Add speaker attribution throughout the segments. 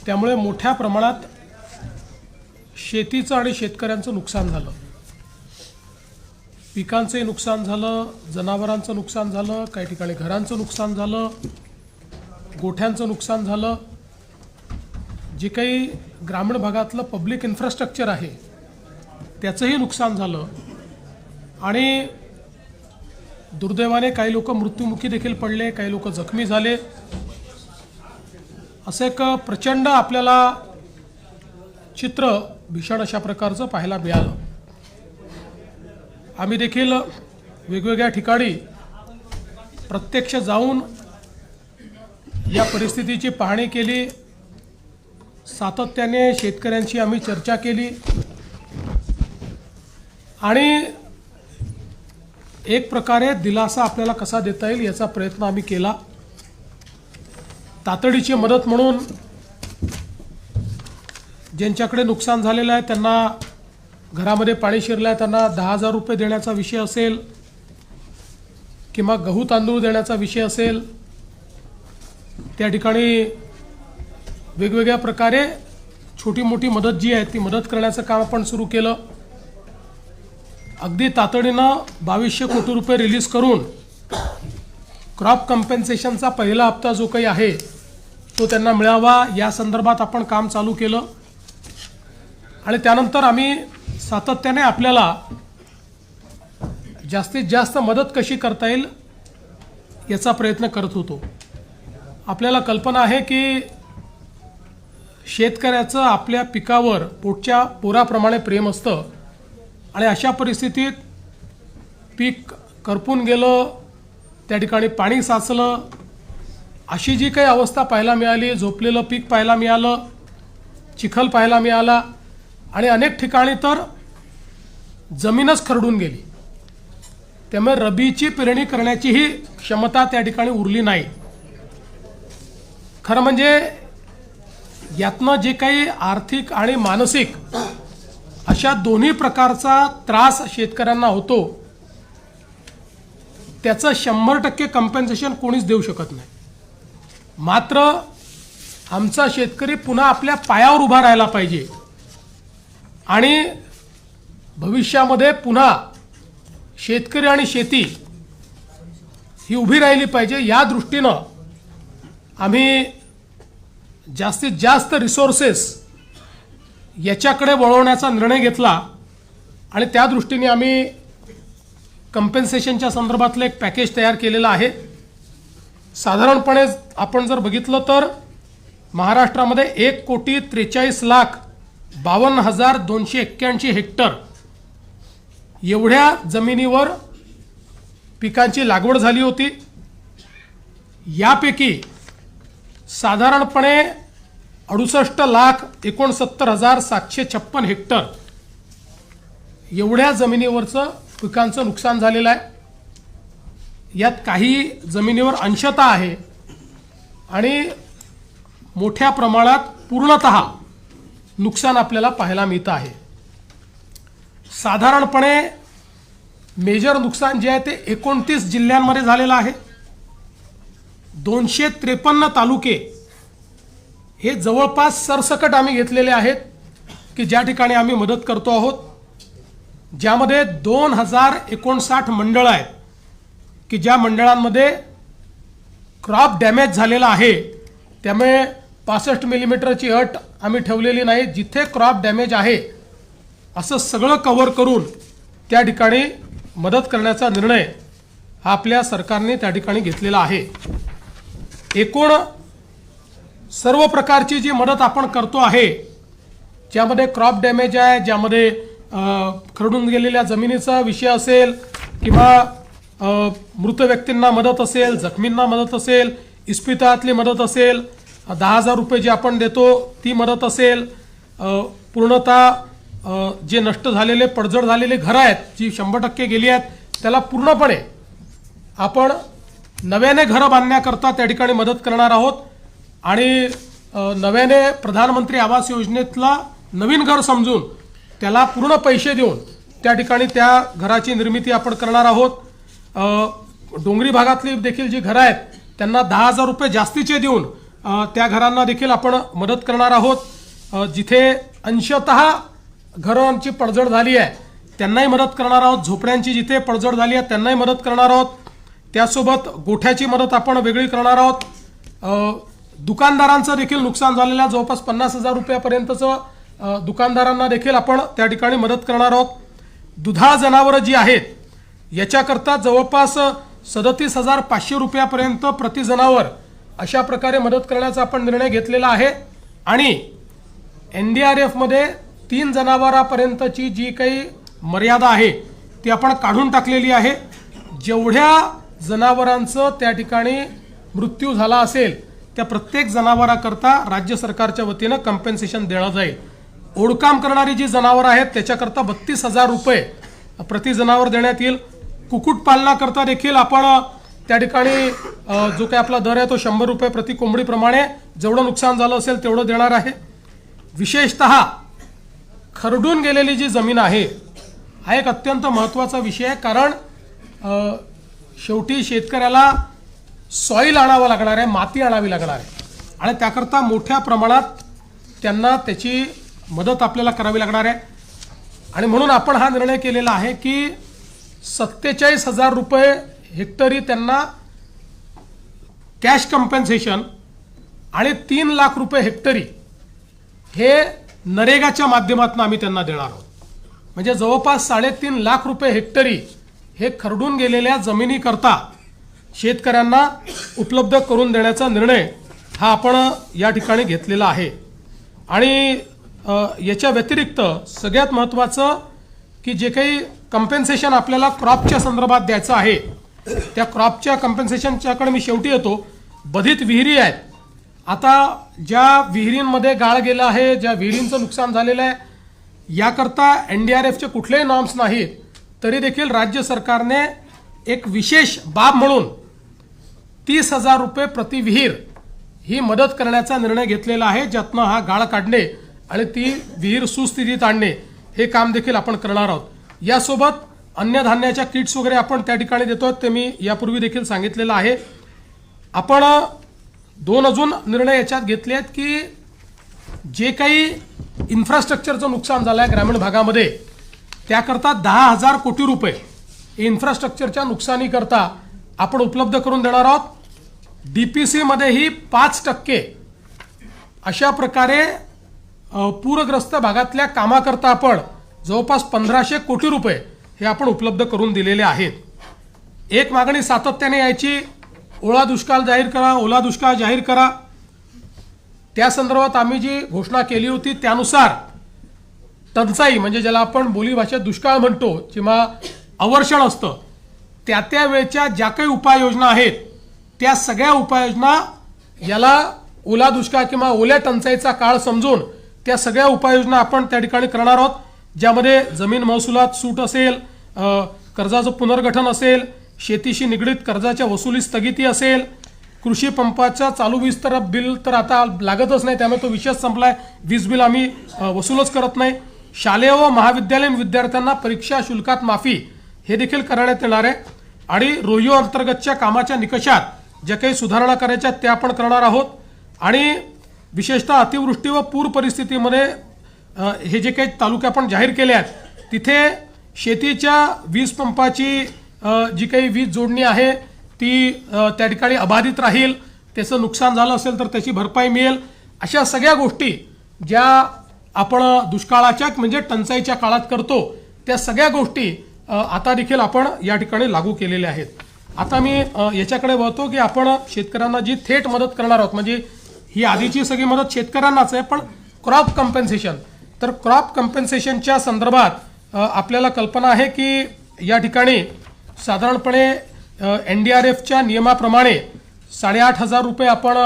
Speaker 1: त्यामुळे मोठ्या प्रमाणात शेतीचं आणि शेतकऱ्यांचं नुकसान झालं। पिकांचंही नुकसान झालं, जनावरांचं नुकसान झालं, काही ठिकाणी घरांचं नुकसान झालं, गोठ्यांचं नुकसान झालं। जे काही ग्रामीण भागातलं पब्लिक इन्फ्रास्ट्रक्चर आहे त्याचंही नुकसान झालं आणि दुर्दैवाने काही लोक मृत्युमुखी देखील पडले, काही लोक जखमी झाले। असं एक प्रचंड आपल्याला चित्र भीषण अशा प्रकारचं पाहायला मिळालं। आम्ही देखील वेगवेगळ्या ठिकाणी प्रत्यक्ष जाऊन या परिस्थितीची पाहणी केली, सातत्याने शेतकऱ्यांशी आम्ही चर्चा केली आणि एक प्रकारे दिलासा आपल्याला कसा देता येईल याचा प्रयत्न आम्ही केला। तातडीची मदत म्हणून ज्यांच्याकडे नुकसान झालेलं आहे, त्यांना घरामध्ये पाणी शिरलं आहे, त्यांना 10,000 रुपये देण्याचा विषय असेल किंवा गहू तांदूळ देण्याचा विषय असेल, त्या ठिकाणी वेगवेगळ्या प्रकारे छोटी मोठी मदत जी आहे ती मदत करण्याचं काम आपण सुरू केलं। अगदी तातडीनं 2200 कोटी रुपये रिलीज करून क्रॉप कम्पेन्सेशनचा पहिला हप्ता जो काही आहे तो त्यांना मिळावा या संदर्भात आपण काम चालू केलं आणि त्यानंतर आम्ही सातत्याने आपल्याला जास्तीत जास्त मदत कशी करता येईल याचा प्रयत्न करत होतो। आपल्याला कल्पना आहे की शेतकऱ्याचं आपल्या पिकावर पोटच्या पोराप्रमाणे प्रेम असतं आणि अशा परिस्थितीत पीक करपून गेलं, त्या ठिकाणी पाणी साचलं, अशी जी काही अवस्था पाहायला मिळाली, झोपलेलं पीक पाहायला मिळालं, चिखल पाहायला मिळाला आणि अनेक ठिकाणी तर जमीनच खरडून गेली। त्यामुळे रबीची पेरणी करण्याचीही क्षमता त्या ठिकाणी उरली नाही। खरं म्हणजे यातनं जे काही आर्थिक आणि मानसिक अशा दोन्ही प्रकारचा त्रास शेतकऱ्यांना होतो त्याचं 100% कम्पेन्सेशन कोणीच देऊ शकत नाही। मात्र आमचा शेतकरी पुन्हा आपल्या पायावर उभा राहायला पाहिजे आणि भविष्यामध्ये पुन्हा शेतकरी आणि शेती ही उभी राहिली पाहिजे या दृष्टीनं आम्ही जास्तीत जास्त रिसोर्सेस याच्याकडे वळवण्याचा निर्णय घेतला आणि त्या दृष्टीने आम्ही कम्पेन्सेशनच्या संदर्भातलं एक पॅकेज तयार केलेलं आहे। साधारणपणे आपण जर बघितलं तर महाराष्ट्रामध्ये 1,43,52,281 हेक्टर एवढ्या जमिनीवर पिकांची लागवड झाली होती। यापैकी साधारणपणे 68,69,756 हेक्टर एवढ्या जमिनीवरचं पिकांचं नुकसान झालेलं आहे। यात काही जमिनीवर अंशतः आहे आणि मोठ्या प्रमाणात पूर्णतः नुकसान आपल्याला पाहायला मिळतं आहे। साधारणपणे मेजर नुकसान जे आहे ते 29 जिल्ह्यांमध्ये झालेलं आहे। 253 तालुके हे जवळपास सरसकट आम्ही घेतलेले आहेत की ज्या ठिकाणी आम्ही मदत करतो आहोत, ज्यामध्ये 2059 मंडळं आहेत की ज्या मंडळांमध्ये क्रॉप डॅमेज झालेला आहे। त्यामुळे 65 मिलीमीटरची अट आम्ही ठेवलेली नाही, जिथे क्रॉप डॅमेज आहे असं सगळं कव्हर करून त्या ठिकाणी मदत करण्याचा निर्णय हा आपल्या सरकारने त्या ठिकाणी घेतलेला आहे। एकूण सर्व प्रकारची जी मदत आपण करतो आहे, ज्यामध्ये क्रॉप डॅमेज आहे, ज्यामध्ये खरडून गेलेल्या जमिनीचा विषय असेल किंवा मृत व्यक्तींना मदत असेल, जखमींना मदत असेल, इस्पितळातली मदत असेल, 10,000 रुपये जे आपण देतो ती मदत असेल, पूर्णतः जे नष्ट झालेले पडझड झालेले घरं आहेत जी 100% गेली आहेत त्याला पूर्णपणे आपण नव्याने घरं बांधण्याकरता त्या ठिकाणी मदत करणार आहोत आणि नव्याने प्रधानमंत्री आवास योजनेतला नवीन घर समजून त्याला पूर्ण पैसे देऊन त्या ठिकाणी त्या घराची निर्मिती आपण करणार आहोत। डोंगरी भागातली देखील जी घरं आहेत त्यांना 10,000 रुपये जास्तीचे देऊन त्या घरांना देखील आपण मदत करणार आहोत. जिथे अंशतः घरांची पडझड झाली आहे त्यांनाही मदत करणार आहोत. झोपड्यांची जिथे पडझड झाली आहे त्यांनाही मदत करणार आहोत. त्यासोबत गोठ्याची मदत आपण वेगळी करणार आहोत. दुकानदारांचं देखील नुकसान झालेल्या जवळपास 50,000 रुपयापर्यंतचं दुकानदारांना देखील आपण त्या ठिकाणी मदत करणार आहोत. दुधाळ जनावरं जी आहेत याच्याकरता जवळपास 37,500 रुपयापर्यंत प्रति जनावर अशा प्रकारे मदत करण्याचा आपण निर्णय घेतलेला आहे. आणि NDRFमध्ये 3 जनावरांपर्यंतची जी काही मर्यादा आहे ती आपण काढून टाकलेली आहे. जेवढ्या जनावरांचं त्या ठिकाणी मृत्यू झाला असेल त्या प्रत्येक जनावराकरता राज्य सरकारच्या वतीनं कम्पेन्सेशन देण्यात जाईल. ओढकाम करणारी जी जनावरं आहेत त्याच्याकरता 32,000 रुपये प्रति जनावर देण्यात येईल. कुक्कुटपालनाकरता देखील आपण त्या ठिकाणी जो काही आपला दर आहे तो 100 रुपये प्रति कोंबडीप्रमाणे जेवढं नुकसान झालं असेल तेवढं देणार आहे. विशेषतः खरडून गेलेली जी जमीन आहे हा एक अत्यंत महत्त्वाचा विषय आहे. कारण शेवटी शेतकऱ्याला सॉईल आणावं लागणार आहे, माती आणावी लागणार आहे आणि त्याकरता मोठ्या प्रमाणात त्यांना त्याची मदत आपल्याला करावी लागणार आहे. आणि म्हणून आपण हा निर्णय केलेला आहे की 47,000 रुपये हेक्टरी त्यांना कॅश कम्पेन्सेशन आणि 3 लाख रुपये हेक्टरी हे नरेगाच्या माध्यमातून आम्ही त्यांना देणार आहोत. म्हणजे जवळपास 3.5 लाख रुपये हेक्टरी हे खरडून गेलेल्या जमिनीकरता शेतकऱ्यांना उपलब्ध करून देण्याचा निर्णय हा आपण या ठिकाणी घेतलेला आहे. आणि याच्या व्यतिरिक्त सगळ्यात महत्त्वाचं की जे काही कम्पेन्सेशन आपल्याला क्रॉपच्या संदर्भात द्यायचं आहे त्या क्रॉपच्या कम्पेन्सेशनच्याकडे मी शेवटी येतो. बधित विहिरी आहेत. आता ज्या विहिरींमध्ये गाळ गेला आहे, ज्या विहिरींचं नुकसान झालेलं आहे याकरता NDRFचे कुठलेही नॉर्म्स नाहीत तरी देखील राज्य सरकारने एक विशेष बाब म्हणून 30,000 रुपये प्रति विहीर ही मदत करण्याचा निर्णय घेतलेला आहे. ज्यातनं हा गाळ काढणे आणि ती विहीर सुस्थितीत आणणे हे काम देखील आपण करणार आहोत. यासोबत अन्नधान्याच्या किट्स वगैरे आपण त्या ठिकाणी देतो ते मी यापूर्वी देखील सांगितलेलं आहे. आपण 2 अजून निर्णय याच्यात घेतले आहेत की जे काही इन्फ्रास्ट्रक्चरचं नुकसान झालं आहे ग्रामीण भागामध्ये त्याकरता 10,000 कोटी रुपये इन्फ्रास्ट्रक्चरच्या नुकसानीकरता आपण उपलब्ध करून देणार आहोत. DPC मध्येही 5% अशा प्रकारे पूरग्रस्त भागातल्या कामाकरता आपण जवळपास 1,500 कोटी रुपये हे आपण उपलब्ध करून दिलेले आहेत. एक मागणी सातत्याने यायची, ओला दुष्काळ जाहीर करा, ओला दुष्काळ जाहीर करा. त्या संदर्भात आम्ही जी घोषणा केली होती त्यानुसार टंचाई म्हणजे ज्याला आपण बोलीभाषेत दुष्काळ म्हणतो किंवा अवर्षण असतं त्या वेळच्या ज्या काही उपाययोजना आहेत त्या सगळ्या उपाययोजना याला ओला दुष्काळ किंवा ओल्या टंचाईचा काळ समजून त्या सगळ्या उपाययोजना आपण त्या ठिकाणी करणार आहोत. ज्यामध्ये जमीन महसुलात सूट असेल, कर्जाचं पुनर्गठन असेल, शेतीशी निगडीत कर्जाच्या वसुली स्थगिती असेल, कृषी पंपाचा चालू वीज तर बिल तर आता लागतच नाही त्यामुळे तो विषयच संपलाय. वीज बिल आम्ही वसूलच करत नाही. शालेय व महाविद्यालयीन विद्यार्थ्यांना परीक्षा शुल्कात माफी हे देखील करण्यात येणार आहे. आणि रोहिओ अंतर्गतच्या कामाच्या निकषात ज्या काही सुधारणा करायच्या त्या आपण करणार आहोत. आणि विशेषतः अतिवृष्टी व पूर परिस्थितीमध्ये हे जे काही तालुके आपण जाहीर केले आहेत तिथे शेतीच्या वीज पंपाची जी काही वीज जोडणी आहे ती त्या ठिकाणी अबाधित राहील. त्याचं नुकसान झालं असेल तर त्याची भरपाई मिळेल. अशा सगळ्या गोष्टी ज्या आपण दुष्काळाच्या म्हणजे टंचाईच्या काळात करतो त्या सगळ्या गोष्टी आता देखील आपण या ठिकाणी लागू केलेल्या आहेत. आता मी याच्याकडे वळतो की आपण शेतकऱ्यांना जी थेट मदत करणार आहोत म्हणजे ही आधीची सगळी मदत शेतकऱ्यांनाच आहे पण क्रॉप कम्पेन्सेशन. तर क्रॉप कम्पेन्सेशनच्या संदर्भात आपल्याला कल्पना आहे की या ठिकाणी साधारणपणे NDRFच्या नियमाप्रमाणे 8,500 रुपये आपण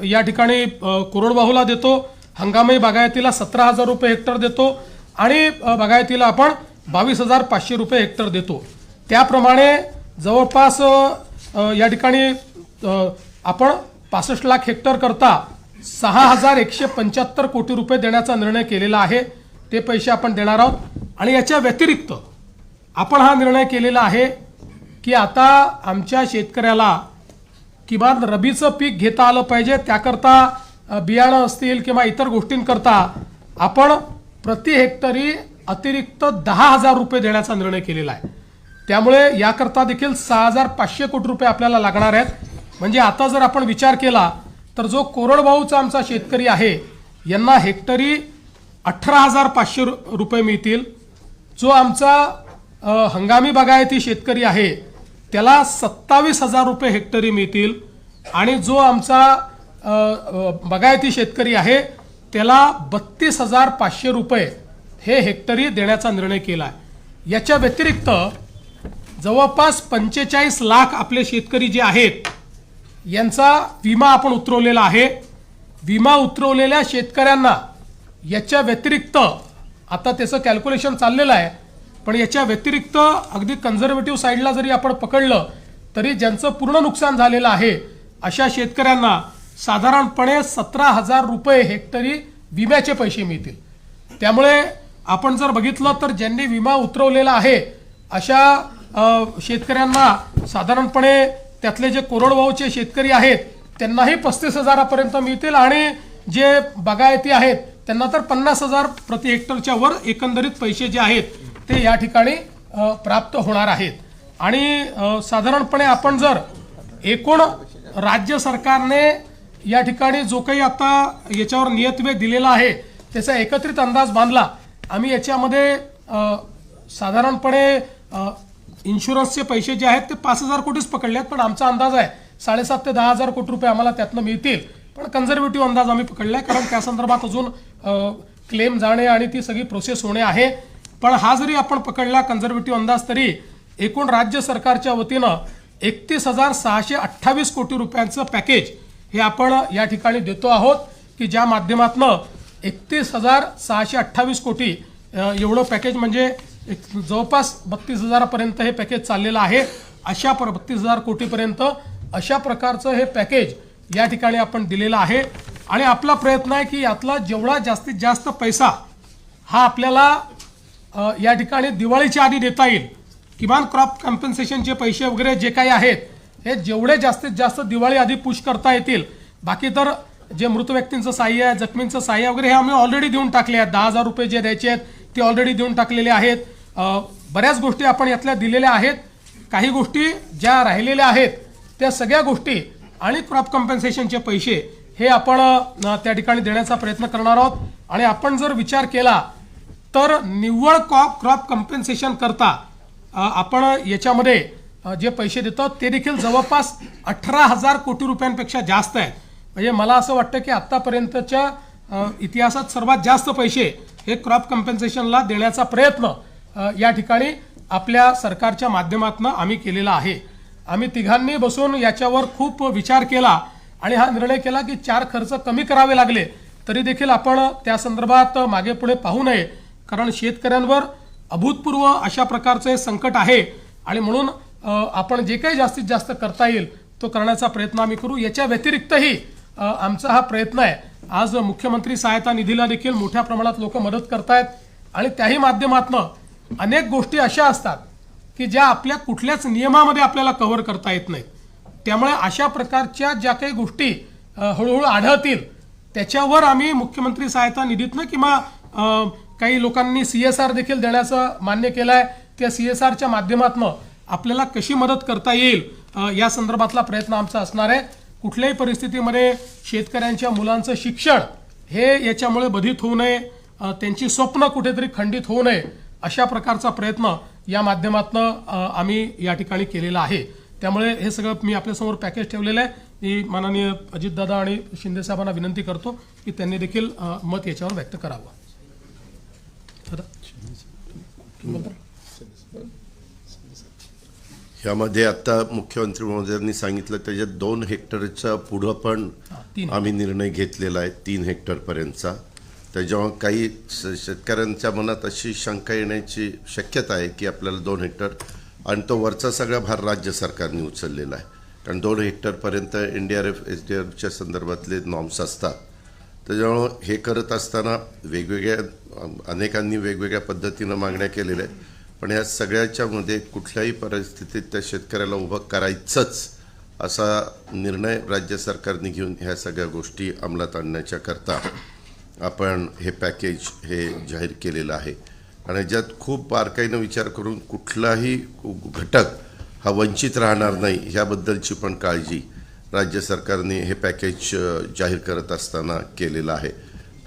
Speaker 1: या ठिकाणी कोरडवाहूला देतो. हंगामी बागायतीला 17,000 रुपये हेक्टर देतो आणि बागायतीला आपण 22,500 रुपये हेक्टर देतो. त्याप्रमाणे जवळपास या ठिकाणी आपण 65 लाख हेक्टर करता 6,175 कोटी रुपये देण्याचा निर्णय केलेला आहे. ते पैसे आपण देणार आहोत. आणि याच्या व्यतिरिक्त आपण हा निर्णय केलेला आहे की आता आमच्या शेतकऱ्याला किमान रबीचं पीक घेता आलं पाहिजे. त्याकरता बियाणं असतील किंवा इतर गोष्टींकरता आपण प्रति हेक्टरी अतिरिक्त 10,000 रुपये देण्याचा निर्णय केलेला आहे. त्यामुळे याकरता देखील 6,500 कोटी रुपये आपल्याला लागणार आहेत. म्हणजे आता जर आपण विचार केला तर जो कोरडवाहूचा आमचा शेतकरी आहे यांना हेक्टरी 18,500 रुपये मिळतील. जो आमचा हंगामी बागायती शेतकरी आहे त्याला 27,000 रुपये हेक्टरी मिळतील. आणि जो आमचा बागायती शेतकरी आहे त्याला 32,500 रुपये हे हेक्टरी देण्याचा निर्णय केला आहे. याच्या व्यतिरिक्त जवळपास 45 लाख आपले शेतकरी जे आहेत यांचा विमा आपण उतरवलेला आहे. विमा उतरवलेल्या शेतकऱ्यांना याच्या व्यतिरिक्त आता त्याचं कॅल्क्युलेशन चाललेलं आहे, पण याच्या व्यतिरिक्त अगदी कन्झर्वेटिव्ह साईडला जरी आपण पकडलं तरी ज्यांचं पूर्ण नुकसान झालेलं आहे अशा शेतकऱ्यांना साधारणपणे 17,000 रुपये हेक्टरी विम्याचे पैसे मिळतील. त्यामुळे आपण जर बघितलं तर ज्यांनी विमा उतरवलेला आहे अशा शेतकऱ्यांना साधारणपणे त्यातले जे कोरडवाहूचे शेतकरी आहेत त्यांनाही 35,000पर्यंत मिळतील आणि जे बागायती आहेत त्यांना तर 50,000 प्रति हेक्टरच्या वर एकंदरीत पैसे जे आहेत ते या ठिकाणी प्राप्त होणार आहेत. आणि साधारणपणे आपण जर एकूण राज्य सरकारने या ठिकाणी जो काही आता याच्यावर नियतव्यय दिलेला आहे त्याचा एकत्रित अंदाज बांधला. आम्ही याच्यामध्ये साधारणपणे इन्शुरन्सचे पैसे जे आहेत ते 5,000 कोटीच पकडले आहेत, पण आमचा अंदाज आहे 7,500 ते 10,000 कोटी रुपये आम्हाला त्यातनं मिळतील. पण कन्झर्वेटिव्ह अंदाज आम्ही पकडला आहे कारण त्या संदर्भात अजून क्लेम जाणे आणि ती सगळी प्रोसेस होणे आहे. पण हा जरी आपण पकडला कन्झर्वेटिव्ह अंदाज तरी एकूण राज्य सरकारच्या वतीनं 31,628 कोटी रुपयांचं पॅकेज हे आपण या ठिकाणी देतो आहोत की ज्या माध्यमातनं 31,628 कोटी एवढं पॅकेज म्हणजे जवळपास 32,000पर्यंत हे पॅकेज चाललेलं आहे. 32,000 कोटीपर्यंत अशा प्रकारचं हे पॅकेज या ठिकाणी आपण दिलेलं आहे. आणि आपला प्रयत्न आहे की यातला जेवढा जास्तीत जास्त पैसा हा आपल्याला या ठिकाणी दिवाळीच्या आधी देता येईल. किमान क्रॉप कॉम्पेन्सेशनचे पैसे वगैरे जे काही आहेत हे जेवढे जास्तीत जास्त दिवाळी आधी पुश करता येतील. बाकी तर जे मृत व्यक्तींचं सहाय्य आहे, जखमींचं सहाय्य वगैरे हे आम्ही ऑलरेडी देऊन टाकले आहेत. 10,000 रुपये जे द्यायचे आहेत ते ऑलरेडी देऊन टाकलेले आहेत. बऱ्याच गोष्टी आपण यातल्या दिलेल्या आहेत. काही गोष्टी ज्या राहिलेल्या आहेत त्या सगळ्या गोष्टी आणि क्रॉप कॉम्पेन्सेशनचे पैसे हे आपण त्या ठिकाणी देण्याचा प्रयत्न करणार आहोत. आणि आपण जर विचार केला तर निव्वळ क्रॉप कॉम्पेन्सेशन करता आपण याच्यामध्ये जे पैसे देतो ते देखील जवळपास 18,000 कोटी रुपयांपेक्षा जास्त आहेत. म्हणजे मला असं वाटतं की आत्तापर्यंतच्या इतिहासात सर्वात जास्त पैसे हे क्रॉप कॉम्पेन्सेशनला देण्याचा प्रयत्न या ठिकाणी आपल्या सरकारच्या माध्यमातून आम्ही केलेला आहे. आम्ही तिघांनी बसून याच्यावर खूप विचार केला आणि हा निर्णय केला की 4 खर्च कमी करावे लागले तरी देखील आपण त्या संदर्भात मागे पुढे पाहू नये, कारण शेतकऱ्यांवर अभूतपूर्व अशा प्रकारचं हे संकट आहे. आणि म्हणून आपण जे काही जास्तीत जास्त करता येईल तो करण्याचा प्रयत्न आम्ही करू. याच्या व्यतिरिक्तही आमचा हा प्रयत्न आहे. आज मुख्यमंत्री सहायता निधीला देखील मोठ्या प्रमाणात लोक मदत करतायत आणि त्याही माध्यमातून अनेक गोष्टी अशा असतात की ज्या आपल्या कुठल्याच नियमामध्ये आपल्याला कव्हर करता येत नाहीत. त्यामुळे अशा प्रकारच्या ज्या काही गोष्टी हळूहळू आढळतील त्याच्यावर आम्ही मुख्यमंत्री सहायता निधीतनं किंवा काही लोकांनी CSR देखील देण्याचं मान्य केलं आहे. त्या CSRच्या माध्यमातून आपल्याला कशी मदत करता येईल या संदर्भातला प्रयत्न आमचा असणार आहे. कुठल्याही परिस्थितीमध्ये शेतकऱ्यांच्या मुलांचं शिक्षण हे याच्यामुळे बाधित होऊ नये, त्यांची स्वप्न कुठेतरी खंडित होऊ नये अशा प्रकारचा प्रयत्न या माध्यमातून आम्ही या ठिकाणी केलेला आहे. त्यामुळे हे सगळं मी आपल्यासमोर पॅकेज ठेवलेलं आहे. मी माननीय अजितदादा आणि शिंदे साहेबांना विनंती करतो की त्यांनी देखील मत याच्यावर व्यक्त करावं.
Speaker 2: यामध्ये आता मुख्यमंत्री महोदयांनी सांगितलं त्याच्यात 2 हेक्टरच्या पुढं पण आम्ही निर्णय घेतलेला आहे 3 हेक्टरपर्यंतचा. त्याच्यामुळे काही शेतकऱ्यांच्या मनात अशी शंका येण्याची शक्यता आहे की आपल्याला 2 हेक्टर आणि तो वरचा सगळा भार राज्य सरकारने उचललेला आहे. कारण 2 हेक्टरपर्यंत NDRF SDRFच्या संदर्भातले नॉर्म्स असतात. त्याच्यामुळं हे करत असताना अनेकांनी वेगवेगळ्या पद्धतीनं मागण्या केलेल्या आहेत. पण या सगळ्याच्यामध्ये कुठल्याही परिस्थितीत त्या शेतकऱ्याला उभं करायचंच असा निर्णय राज्य सरकारने घेऊन ह्या सगळ्या गोष्टी अंमलात आणण्याच्या करता आपण हे पॅकेज हे जाहीर केलेलं आहे आणि ज्यात खूप बारकाईनं विचार करून कुठलाही घटक हा वंचित राहणार नाही ह्याबद्दलची पण काळजी राज्य सरकारने हे पॅकेज जाहीर करत असताना केलेलं आहे.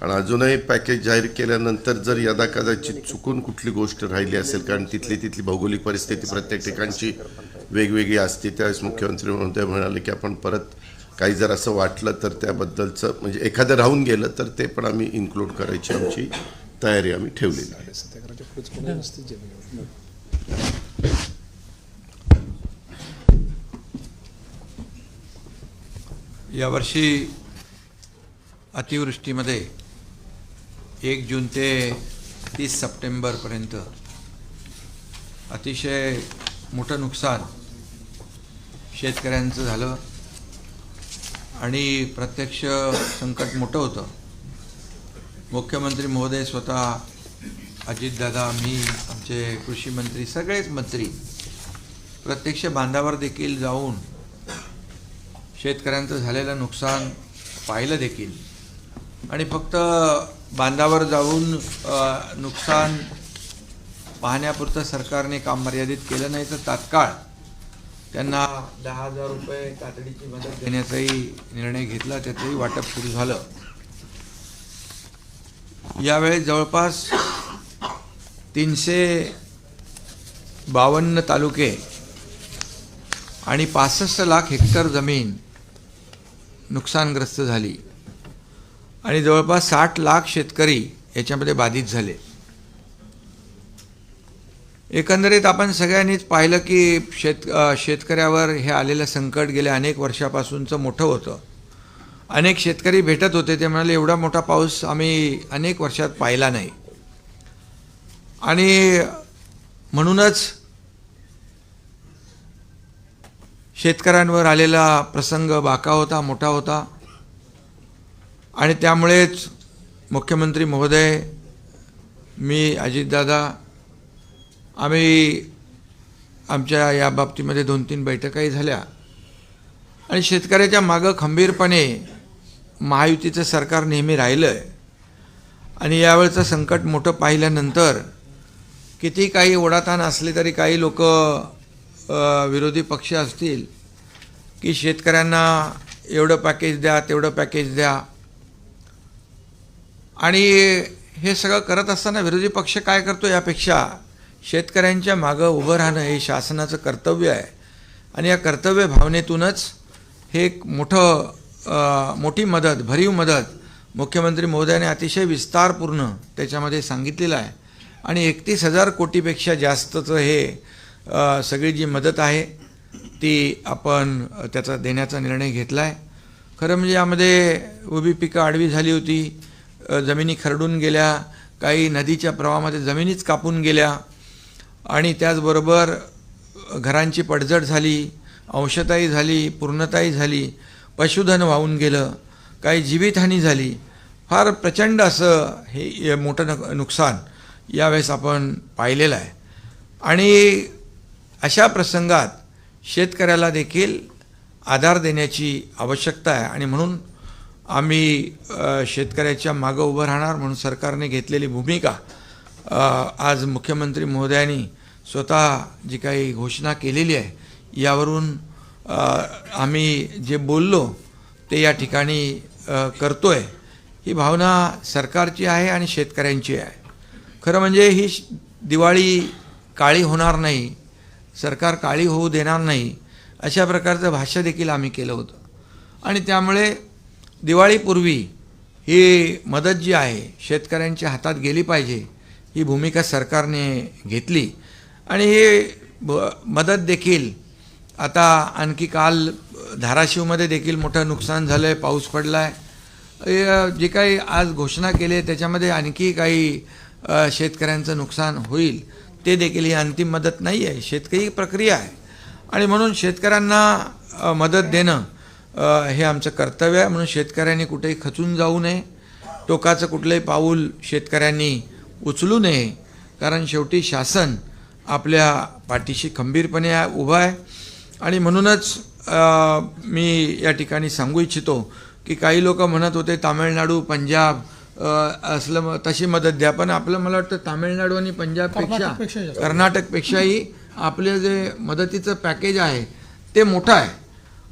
Speaker 2: आणि अजूनही पॅकेज जाहीर केल्यानंतर जर यदाकदाचित चुकून कुठली गोष्ट राहिली असेल, कारण तिथली भौगोलिक परिस्थिती प्रत्येक ठिकाणची वेगवेगळी असते, त्यावेळेस मुख्यमंत्री महोदय म्हणाले की आपण परत काही जर असं वाटलं तर त्याबद्दलचं म्हणजे एखादं राहून गेलं तर ते पण आम्ही इन्क्लूड करायची आमची तयारी आम्ही ठेवलेली आहे.
Speaker 3: यावर्षी अतिवृष्टीमध्ये 1 जून ते 30 सप्टेंबरपर्यंत अतिशय मोठं नुकसान शेतकऱ्यांचं झालं आणि प्रत्यक्ष संकट मोठं होतं. मुख्यमंत्री महोदय स्वतः, अजितदादा, मी, आमचे कृषी मंत्री, सगळेच मंत्री प्रत्यक्ष बांधावर देखील जाऊन शेतकऱ्यांचं झालेलं नुकसान पाहिलं देखील. आणि फक्त बांधावर जाऊन नुकसान पाहण्यापुरतं सरकारने काम मर्यादित केलं नाही, तर तात्काळ त्यांना 10,000 रुपये तातडीची मदत देण्याचाही निर्णय घेतला. त्याचंही वाटप सुरू झालं. यावेळी जवळपास 352 तालुके आणि 65 लाख हेक्टर जमीन नुकसानग्रस्त झाली आणि जवळपास 60 लाख शेतकरी याच्यामध्ये बाधित झाले. एकंदरीत आपण सगळ्यांनीच पाहिलं की शेतकऱ्यावर हे आलेलं संकट गेल्या अनेक वर्षापासूनचं मोठं होतं. अनेक शेतकरी भेटत होते, ते म्हणाले एवढा मोठा पाऊस आम्ही अनेक वर्षात पाहिला नाही. आणि म्हणूनच शेतकऱ्यांवर आलेला प्रसंग बाका होता, मोठा होता. आणि त्यामुळेच मुख्यमंत्री महोदय, मी, अजितदादा, आम्ही आमच्या या बाबतीमध्ये 2-3 बैठकाही झाल्या आणि शेतकऱ्याच्या मागं खंबीरपणे महायुतीचं सरकार नेहमी राहिलं आहे. आणि यावेळचं संकट मोठं पाहिल्यानंतर किती काही ओढाताण असले तरी काही लोक विरोधी पक्ष असतील की शेतकऱ्यांना एवढं पॅकेज द्या, तेवढं पॅकेज द्या. आणि हे सगळं करत असताना विरोधी पक्ष काय करतो, यापेक्षा शेतकऱ्यांच्या मागं उभं राहणं हे शासनाचं कर्तव्य आहे. आणि या कर्तव्य भावनेतूनच हे एक मोठी मदत, भरीव मदत मुख्यमंत्री महोदयाने अतिशय विस्तारपूर्ण त्याच्यामध्ये सांगितलेलं आहे. आणि 31,000 कोटीपेक्षा जास्तचं हे सगळी जी मदत आहे ती आपण त्याचा देण्याचा निर्णय घेतला आहे. खरं म्हणजे यामध्ये उभी पिकं आडवी झाली होती, जमिनी खरडून गेल्या, काही नदीच्या प्रवाहामध्ये जमिनीच कापून गेल्या आणि त्याचबरोबर घरांची पडझड झाली, अंशताही झाली, पूर्णताही झाली, पशुधन वाहून गेलं, काही जीवितहानी झाली. फार प्रचंड असं हे मोठं नुकसान यावेळेस आपण पाहिलेलं आहे. आणि अशा प्रसंगात शेतकऱ्याला देखील आधार देण्याची आवश्यकता आहे. आणि म्हणून आम्ही शेतकऱ्याच्या मागं उभं राहणार म्हणून सरकारने घेतलेली भूमिका आज मुख्यमंत्री महोदयांनी स्वतः जी काही घोषणा केलेली आहे यावरून आम्ही जे बोललो ते या ठिकाणी करतोय. ही भावना सरकारची आहे आणि शेतकऱ्यांची आहे. खरं म्हणजे ही दिवाळी काळी होणार नाही, सरकार काळी होऊ देणार नाही, अशा प्रकारचं भाष्य देखील आम्ही केलं होतं. आणि त्यामुळे दिवाळीपूर्वी ही मदत जी आहे शेतकऱ्यांच्या हातात गेली पाहिजे, ही भूमिका सरकारने घेतली. आणि ही मदत देखील आता आणखी काल धाराशिवमध्ये देखील मोठं नुकसान झालं आहे, पाऊस पडला आहे. जे काही आज घोषणा केली आहे त्याच्यामध्ये आणखी काही शेतकऱ्यांचं नुकसान होईल, ते देखील ही अंतिम मदत नाही आहे, शेतकरी प्रक्रिया आहे. आणि म्हणून शेतकऱ्यांना मदत देणं हे आमचं कर्तव्य आहे. म्हणून शेतकऱ्यांनी कुठेही खचून जाऊ नये, टोकाचं कुठलंही पाऊल शेतकऱ्यांनी उचलू नये, कारण शेवटी शासन आपल्या पाठीशी खंबीरपणे उभं आहे. आणि म्हणूनच मी या ठिकाणी सांगू इच्छितो की काही लोक म्हणत होते तामिळनाडू पंजाब असलं तशी मदत द्या, पण आपलं मला वाटतं तामिळनाडू आणि पंजाबपेक्षा
Speaker 1: कर्नाटकपेक्षा जास्त.
Speaker 3: कर्नाटकपेक्षाही आपले जे मदतीचं पॅकेज आहे ते मोठं आहे.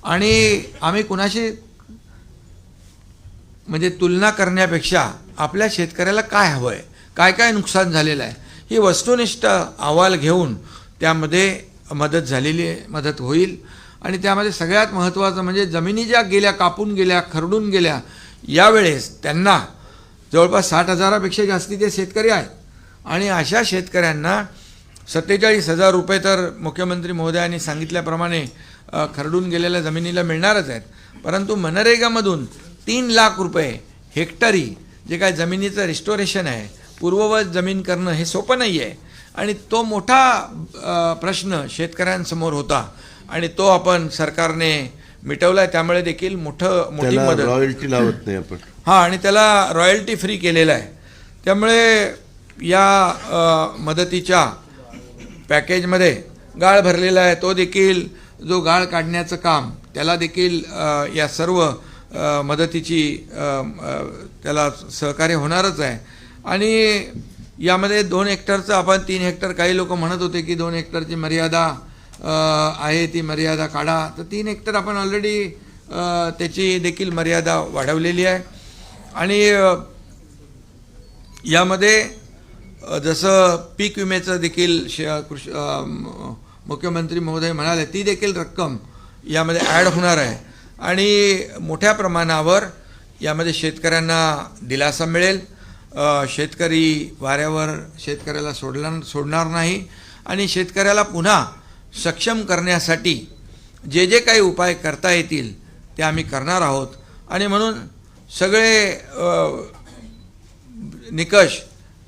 Speaker 3: आणि आम्ही कुणाशी म्हणजे तुलना करण्यापेक्षा आपल्या शेतकऱ्याला काय हवं आहे, काय काय नुकसान झालेलं आहे, ही वस्तुनिष्ठ अहवाल घेऊन त्यामध्ये मदत होईल. आणि त्यामध्ये सगळ्यात महत्त्वाचं म्हणजे जमिनी ज्या गेल्या, कापून गेल्या, खरडून गेल्या, यावेळेस त्यांना जवळपास 60,000पेक्षा जास्ती ते शेतकरी आहेत. आणि अशा शेतकऱ्यांना 47,000 रुपये तर मुख्यमंत्री महोदयांनी सांगितल्याप्रमाणे खरडून गेलेल्या जमिनीला मिळणारच आहेत. परंतु मनरेगामधून 3 लाख रुपये हेक्टरी जे काय जमिनीचं रिस्टोरेशन आहे, पूर्ववत जमीन करणं हे सोपं नाही आहे. आणि तो मोठा प्रश्न शेतकऱ्यांसमोर होता आणि तो आपण सरकारने मिटवला आहे. त्यामुळे देखील मोठी
Speaker 2: त्याला
Speaker 3: मदत,
Speaker 2: रॉयल्टी लावत नाही आपण.
Speaker 3: हां, आणि त्याला रॉयल्टी फ्री केलेलं आहे. त्यामुळे या मदतीच्या पॅकेजमध्ये गाळ भरलेला आहे. तो देखील जो गाळ काढण्याचं काम त्याला देखील या सर्व मदतीची त्याला सहकार्य होणारच आहे. आणि यामध्ये 2 हेक्टरचं आपण 3 हेक्टर, काही लोक म्हणत होते की 2 हेक्टरची मर्यादा आहे, ती मर्यादा काढा. तर 3 हेक्टर आपण ऑलरेडी त्याची देखील मर्यादा वाढवलेली आहे. आणि यामध्ये जसं पीक विम्याचं देखील मुख्यमंत्री महोदय म्हणाले, ती देखील रक्कम यामध्ये ॲड होणार आहे. आणि मोठ्या प्रमाणावर यामध्ये शेतकऱ्यांना दिलासा मिळेल. शेतकरी वाऱ्यावर शेतकऱ्याला सोडणार नाही. आणि शेतकऱ्याला पुन्हा सक्षम करण्यासाठी जे जे काही उपाय करता येतील ते आम्ही करणार आहोत. आणि म्हणून सगळे निकष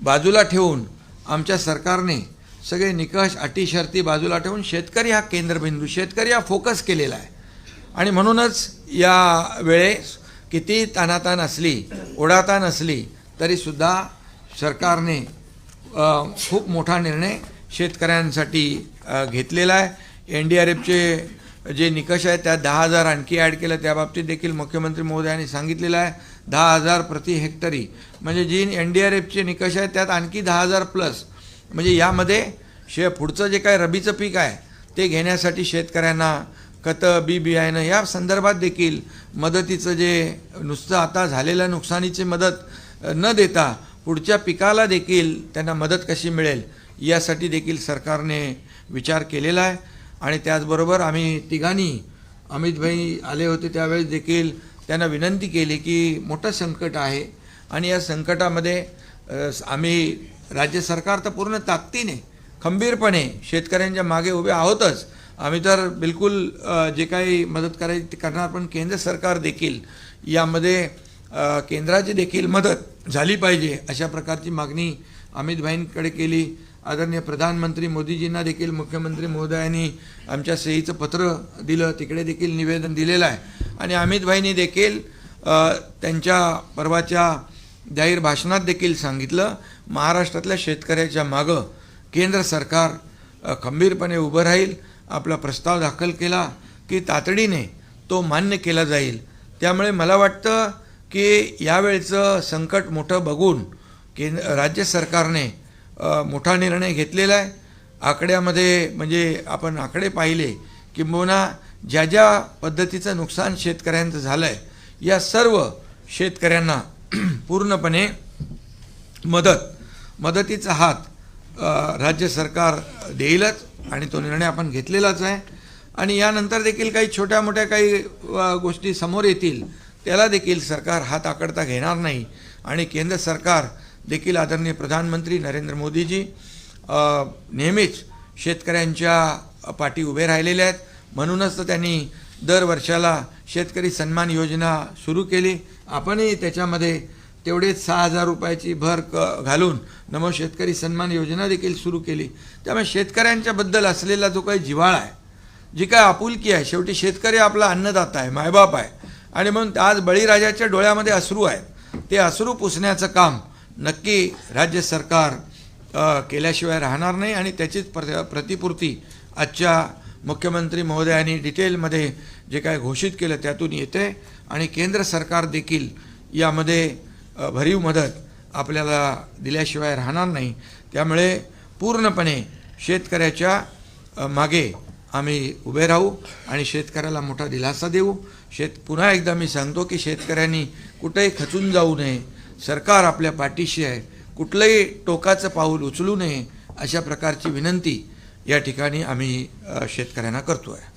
Speaker 3: बाजूला ठेवून आमच्या सरकारने सगळे निकष, अटी, शर्ती बाजूला ठेवून शेतकरी हा केंद्रबिंदू, शेतकरी हा फोकस केलेला आहे. आणि म्हणूनच या वेळेस किती ताणाताण असली, ओढाताण असली, तरीसुद्धा सरकारने खूप मोठा निर्णय शेतकऱ्यांसाठी घेतलेला आहे. NDRFचे जे निकष आहेत त्यात 10,000 आणखी ॲड केलं, त्याबाबतीत देखील मुख्यमंत्री महोदयांनी सांगितलेलं आहे. 10,000 प्रति हेक्टरी म्हणजे जी NDRFचे निकष आहेत त्यात आणखी 10,000 प्लस. म्हणजे यामध्ये पुढचं जे काय रबीचं पीक आहे ते घेण्यासाठी शेतकऱ्यांना खतं, बी बियाणं या संदर्भात देखील मदतीचं जे नुसतं आता झालेल्या नुकसानीची मदत न देता पुढच्या पिकाला देखील त्यांना मदत कशी मिळेल यासाठी देखील सरकारने विचार केलेला आहे. आणि त्याचबरोबर आम्ही तिघांनी, अमितभाई आले होते त्यावेळेस देखील त्यांना विनंती केली की मोठं संकट आहे आणि या संकटामध्ये आम्ही राज्य सरकार तर पूर्ण ताकदीने खंबीरपणे शेतकऱ्यांच्या मागे उभे आहोतच. आम्ही तर बिलकुल जे काही मदत करायची ते करणार, पण केंद्र सरकार देखील यामध्ये केंद्राची देखील मदत झाली पाहिजे अशा प्रकारची मागणी अमितभाईंकडे केली. आदरणीय प्रधानमंत्री मोदीजींना देखील मुख्यमंत्री महोदयांनी आमच्या सहीचं पत्र दिलं, तिकडे देखील निवेदन दिलेलं आहे. आणि अमितभाईंनी देखील त्यांच्या परवाच्या जाहीर भाषणात देखील सांगितलं, महाराष्ट्रातल्या शेतकऱ्याच्या मागं केंद्र सरकार खंबीरपणे उभं राहील. आपला प्रस्ताव दाखल केला की तातडीने तो मान्य केला जाईल. त्यामुळे मला वाटतं की यावेळचं संकट मोठं बघून राज्य सरकारने मोठा निर्णय घेतलेला आहे. आकड्यामध्ये म्हणजे आपण आकडे पाहिले किंबहुना ज्या ज्या पद्धतीचं नुकसान शेतकऱ्यांचं झालं आहे या सर्व शेतकऱ्यांना पूर्णपणे मदतीचा हात राज्य सरकार देईलच आणि तो निर्णय आपण घेतलेलाच आहे. आणि यानंतर देखील काही छोट्या मोठ्या काही गोष्टी समोर येतील त्याला देखील सरकार हात आकडता घेणार नाही. आणि केंद्र सरकार देखील आदरणीय प्रधानमंत्री नरेंद्र मोदीजी नेहमीच शेतकऱ्यांच्या पाठी उभे राहिलेले आहेत. म्हणूनच तर त्यांनी दर वर्षाला शेतकरी सन्मान योजना सुरू केली. आपणही त्याच्यामध्ये तेवढेच 6,000 रुपयाची भर घालून नमो शेतकरी सन्मान योजना देखील सुरू केली. त्यामुळे शेतकऱ्यांच्याबद्दल असलेला जो काही जिव्हाळा आहे, जी काय आपुलकी आहे, शेवटी शेतकरी आपला अन्नदाता आहे, मायबाप आहे. आणि म्हणून आज बळीराजाच्या डोळ्यामध्ये अश्रू आहेत, ते अश्रू पुसण्याचं काम नक्की राज्य सरकार केल्याशिवाय राहणार नाही. आणि त्याचीच प्रतिपूर्ती आजच्या मुख्यमंत्री महोदयांनी डिटेलमध्ये जे काय घोषित केलं त्यातून येते आणि केंद्र सरकार देखील यामध्ये भरीव मदत आपल्याला दिल्याशिवाय राहणार नाही. त्यामुळे पूर्णपणे शेतकऱ्याच्या मागे आम्ही उभे राहू आणि शेतकऱ्याला मोठा दिलासा देऊ. पुन्हा एकदा मी सांगतो की शेतकऱ्यांनी कुठेही खचून जाऊ नये. सरकार आपल्या पाठीशी आहे. कुठलंही टोकाचं पाऊल उचलू नये अशा प्रकारची विनंती या ठिकाणी आम्ही शेतकऱ्यांना करतो आहे.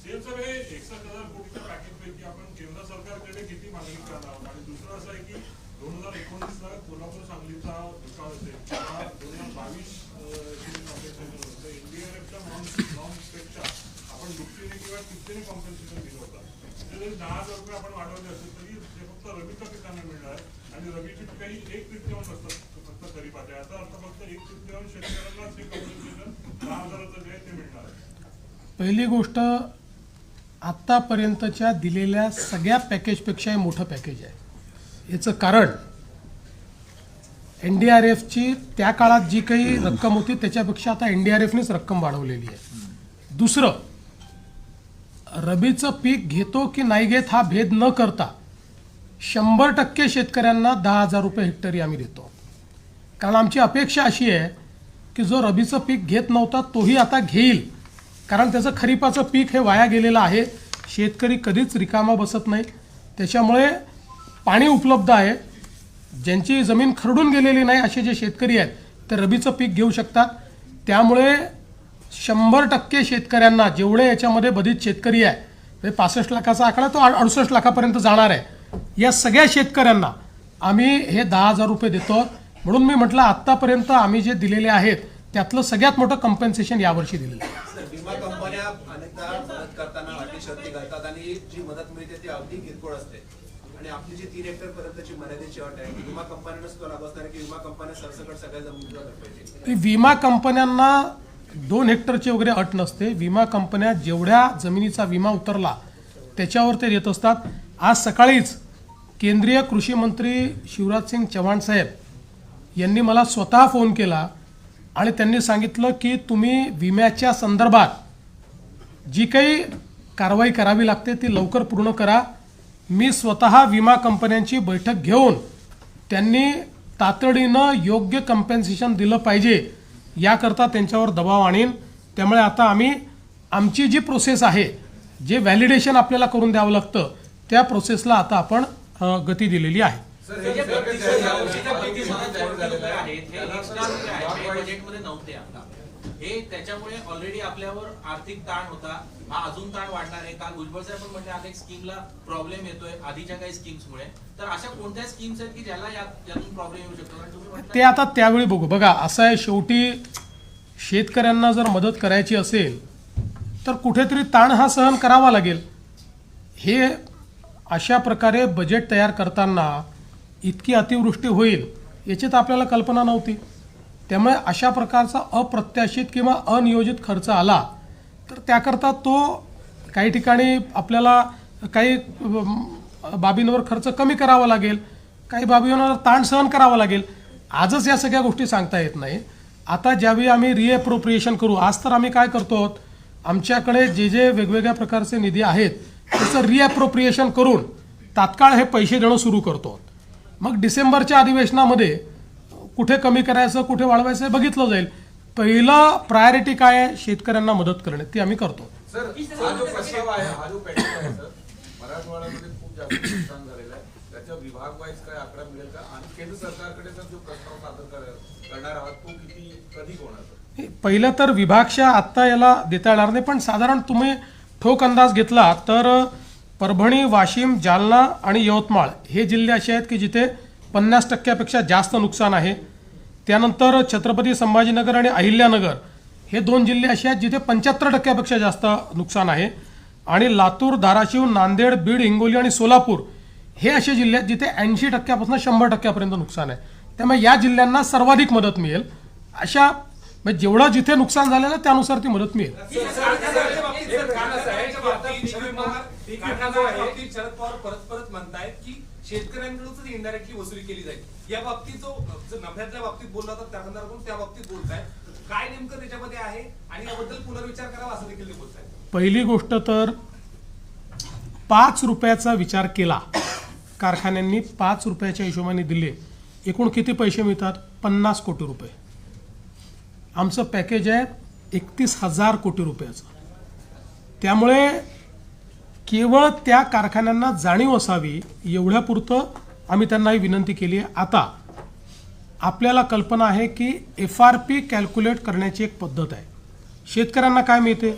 Speaker 1: पहिली गोष्ट, आत्तापर्यंतच्या दिलेल्या सगळ्या पॅकेजपेक्षा हे मोठं पॅकेज आहे. याचं कारण NDRFची त्या काळात जी काही रक्कम होती त्याच्यापेक्षा आता NDRFनेच रक्कम वाढवलेली आहे. दुसरं, रबीचं पीक घेतो की नाही घेत हा भेद न करता 100% शेतकऱ्यांना 10,000 रुपये हेक्टरी आम्ही देतो. कारण आमची अपेक्षा अशी आहे की जो रबीचं पीक घेत नव्हता तोही आता घेईल. कारण त्याचं खरीपाचं पीक हे वाया गेलेलं आहे. शेतकरी कधीच रिकामा बसत नाही. त्याच्यामुळे पाणी उपलब्ध आहे. ज्यांची जमीन खरडून गेलेली नाही असे जे शेतकरी आहेत ते रबीचं पीक घेऊ शकतात. त्यामुळे 100% शेतकऱ्यांना, जेवढे याच्यामध्ये बरीच शेतकरी आहे, म्हणजे 65 लाखाचा आकडा तो 68 लाखापर्यंत जाणार आहे, या सगळ्या शेतकऱ्यांना आम्ही हे 10,000 रुपये देतो. म्हणून मी म्हटलं आत्तापर्यंत आम्ही जे दिलेले आहेत त्यातलं सगळ्यात मोठं कम्पेन्सेशन यावर्षी दिलेलं आहे.
Speaker 4: विमा कंपन्या अनेकदा मदत करताना अटी शर्ती घालतात आणि जी मदत मिळते ती अगदी किरकोळ असते. आणि आपली जी 3 हेक्टर पर्यंतची मर्यादेची अट आहे, विमा कंपन्यांना सुद्धा लागू असणार की विमा कंपन्या सरसकट सगळ्या जमिनीला पाहिजे.
Speaker 1: विमा कंपन्यांना 2 हेक्टरची वगैरे अट नसते. विमा कंपन्या जेवढ्या जमिनीचा विमा उतरला त्याच्यावर ते देत असतात. आज सकाळीच केंद्रीय कृषी मंत्री शिवराज सिंग चौहान साहेब यांनी मला स्वतः फोन केला आणि त्यांनी सांगितलं की तुम्ही विम्याच्या संदर्भात जी काही कारवाई करावी लागते ती लवकर पूर्ण करा. मी स्वतः विमा कंपन्यांची बैठक घेऊन त्यांनी तातडीनं योग्य कम्पेन्सेशन दिलं पाहिजे याकरता त्यांच्यावर दबाव आणीन. त्यामुळे आता आम्ही आमची जी प्रोसेस आहे, जे व्हॅलिडेशन आपल्याला करून द्यावं लागतं, त्या प्रोसेसला आता आपण गती दिलेली आहे.
Speaker 5: हे त्याच्यामुळे ऑलरेडी आपल्यावर आर्थिक ताण होता, हा अजून ताण वाढणार आहे. काल भुजबळ साहेब पण म्हणजे अनेक स्कीमला प्रॉब्लेम येतोय आधीच्या काही स्कीम्समुळे. तर अशा कोणत्या स्कीम्स आहेत की ज्याला यातून प्रॉब्लेम येऊ शकतो? कारण तुम्ही
Speaker 1: ते आता त्यावेळी बघू. बघा, असं आहे, शेवटी शेतकऱ्यांना जर मदत करायची असेल तर कुठेतरी ताण हा सहन करावा लागेल. हे अशा प्रकारे बजेट तयार करताना इतकी अतिवृष्टी होईल याची तर आपल्याला कल्पना नव्हती. त्यामुळे अशा प्रकारचा अप्रत्याशित किंवा अनियोजित खर्च आला तर त्याकरता तो काही ठिकाणी आपल्याला काही बाबींवर खर्च कमी करावा लागेल, काही बाबींवर ताण सहन करावा लागेल. आजच या सगळ्या गोष्टी सांगता येत नाही. आता ज्यावेळी आम्ही रिएप्रोप्रिएशन करू, आज तर आम्ही काय करतो आहोत, आमच्याकडे जे जे वेगवेगळ्या प्रकारचे निधी आहेत त्याचं रिएप्रोप्रिएशन करून तात्काळ हे पैसे देणं सुरू करतो. मग डिसेंबरच्या अधिवेशनामध्ये कुठे कमी करायचं, कुठे वाढवायचं हे बघितलं जाईल. पहिलं प्रायोरिटी काय आहे, शेतकऱ्यांना मदत करणे, ती आम्ही करतो.
Speaker 6: सर, हा जो प्रस्ताव आहे, हा जो पॅकेज आहे सर, मराठवाड्यामध्ये खूप जास्त नुकसान झालेलं आहे. त्याच्या विभाग वाईज काय आकडा मिळेल का? आणि केंद्र सरकारकडे जर जो प्रस्ताव सादर करणार आहात तो कधी होणार?
Speaker 1: पहिलं तर विभागशा आत्ता याला देता येणार नाही, पण साधारण तुम्ही ठोक अंदाज घेतला तर परभणी, वाशिम, जालना आणि यवतमाळ हे जिल्हे असे आहेत की जिथे 50% जास्त नुकसान आहे. त्यानंतर छत्रपती संभाजीनगर आणि अहिल्यानगर हे 2 जिल्हे असे आहेत जिथे 75% जास्त नुकसान आहे. आणि लातूर, धाराशिव, नांदेड, बीड, हिंगोली आणि सोलापूर हे असे जिल्हे आहेत जिथे 80% 100% नुकसान आहे. त्यामुळे या जिल्ह्यांना सर्वाधिक मदत मिळेल. अशा म्हणजे जेवढं जिथे नुकसान झालेलं आहे त्यानुसार ती मदत मिळेल.
Speaker 4: शरद पवार परत म्हणतायत की शेतकऱ्यांकडूनच इनडायरेक्टली वसुली केली जाईल. या बाबतीत जो नफ्यातल्या बाबतीत बोलला होता त्या संदर्भातून त्या बाबतीत बोलताय, काय नेमकं त्याच्यामध्ये आहे आणि याबद्दल पुनर्विचार करावा असं देखील बोलताय.
Speaker 1: पहिली गोष्ट तर 5 रुपयाचा विचार केला, कारखान्यांनी 5 रुपयाच्या हिशोबाने दिले, एकूण किती पैसे मिळतात? 50 कोटी रुपये. आमचं पॅकेज आहे 31,000 कोटी रुपयाचं. त्यामुळे केवळ त्या कारखान्यांना जाणीव असावी एवढ्यापुरतं आम्ही त्यांना ही विनंती केली आहे. आता आपल्याला कल्पना आहे की FRP कॅल्क्युलेट करण्याची एक पद्धत आहे. शेतकऱ्यांना काय मिळते?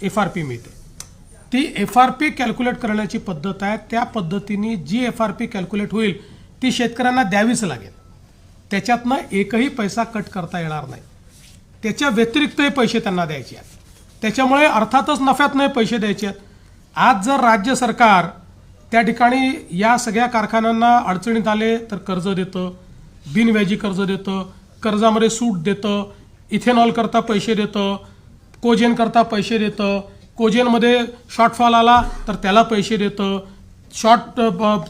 Speaker 1: FRP मिळते. ती FRP कॅल्क्युलेट करण्याची पद्धत आहे. त्या पद्धतीने जी FRP कॅल्क्युलेट होईल ती शेतकऱ्यांना द्यावीच लागेल. त्याच्यातनं एकही पैसा कट करता येणार नाही. त्याच्या व्यतिरिक्तही पैसे त्यांना द्यायचे आहेत. त्याच्यामुळे अर्थातच नफ्यात नाही पैसे द्यायचे आहेत. आज जर राज्य सरकार त्या ठिकाणी या सगळ्या कारखान्यांना अडचणीत आले तर कर्ज देतं, बिनव्याजी कर्ज देतं, कर्जामध्ये सूट देतं, इथेनॉल करता पैसे देतं, कोजेन करता पैसे देतं, कोजेनमध्ये शॉर्टफॉल आला तर त्याला पैसे देतं,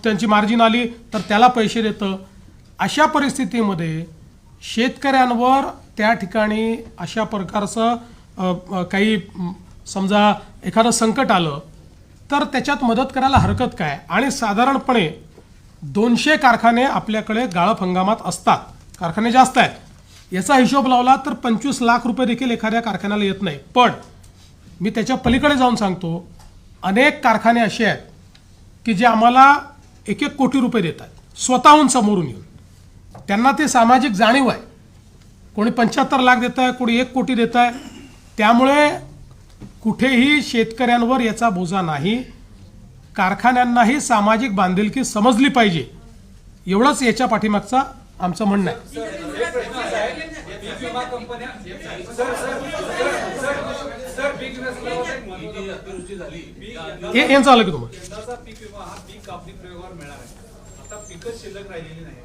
Speaker 1: त्यांची मार्जिन आली तर त्याला पैसे देतं. अशा परिस्थितीमध्ये शेतकऱ्यांवर त्या ठिकाणी अशा प्रकारचं काही समजा एखादं संकट आलं तर त्याच्यात मदत करायला हरकत काय? आणि साधारणपणे 200 कारखाने आपल्याकडे गाळप हंगामात असतात. कारखाने जास्त आहेत. याचा हिशोब लावला तर 25 लाख रुपये देखील एखाद्या कारखान्याला येत नाही. पण मी त्याच्या पलीकडे जाऊन सांगतो, अनेक कारखाने असे आहेत की जे आम्हाला 1-1 कोटी रुपये देतात स्वतःहून समोरून येऊन. त्यांना ते सामाजिक जाणीव आहे. कोणी 75 लाख देत आहे, कोणी 1 कोटी देत आहे. त्यामुळे कुठेही शेतकऱ्यांवर याचा बोजा नाही. कारखान्यांनाही सामाजिक बांधिलकी समजली पाहिजे, एवढंच याच्या पाठीमागचा आमचं म्हणणं आहे. यांचं आलं की तुम्हाला
Speaker 7: यंदाचा पीक विमा हा पीक कापणी प्रयोगावर मिळणार आहे. आता पिकच शिल्लक राहिलेली नाही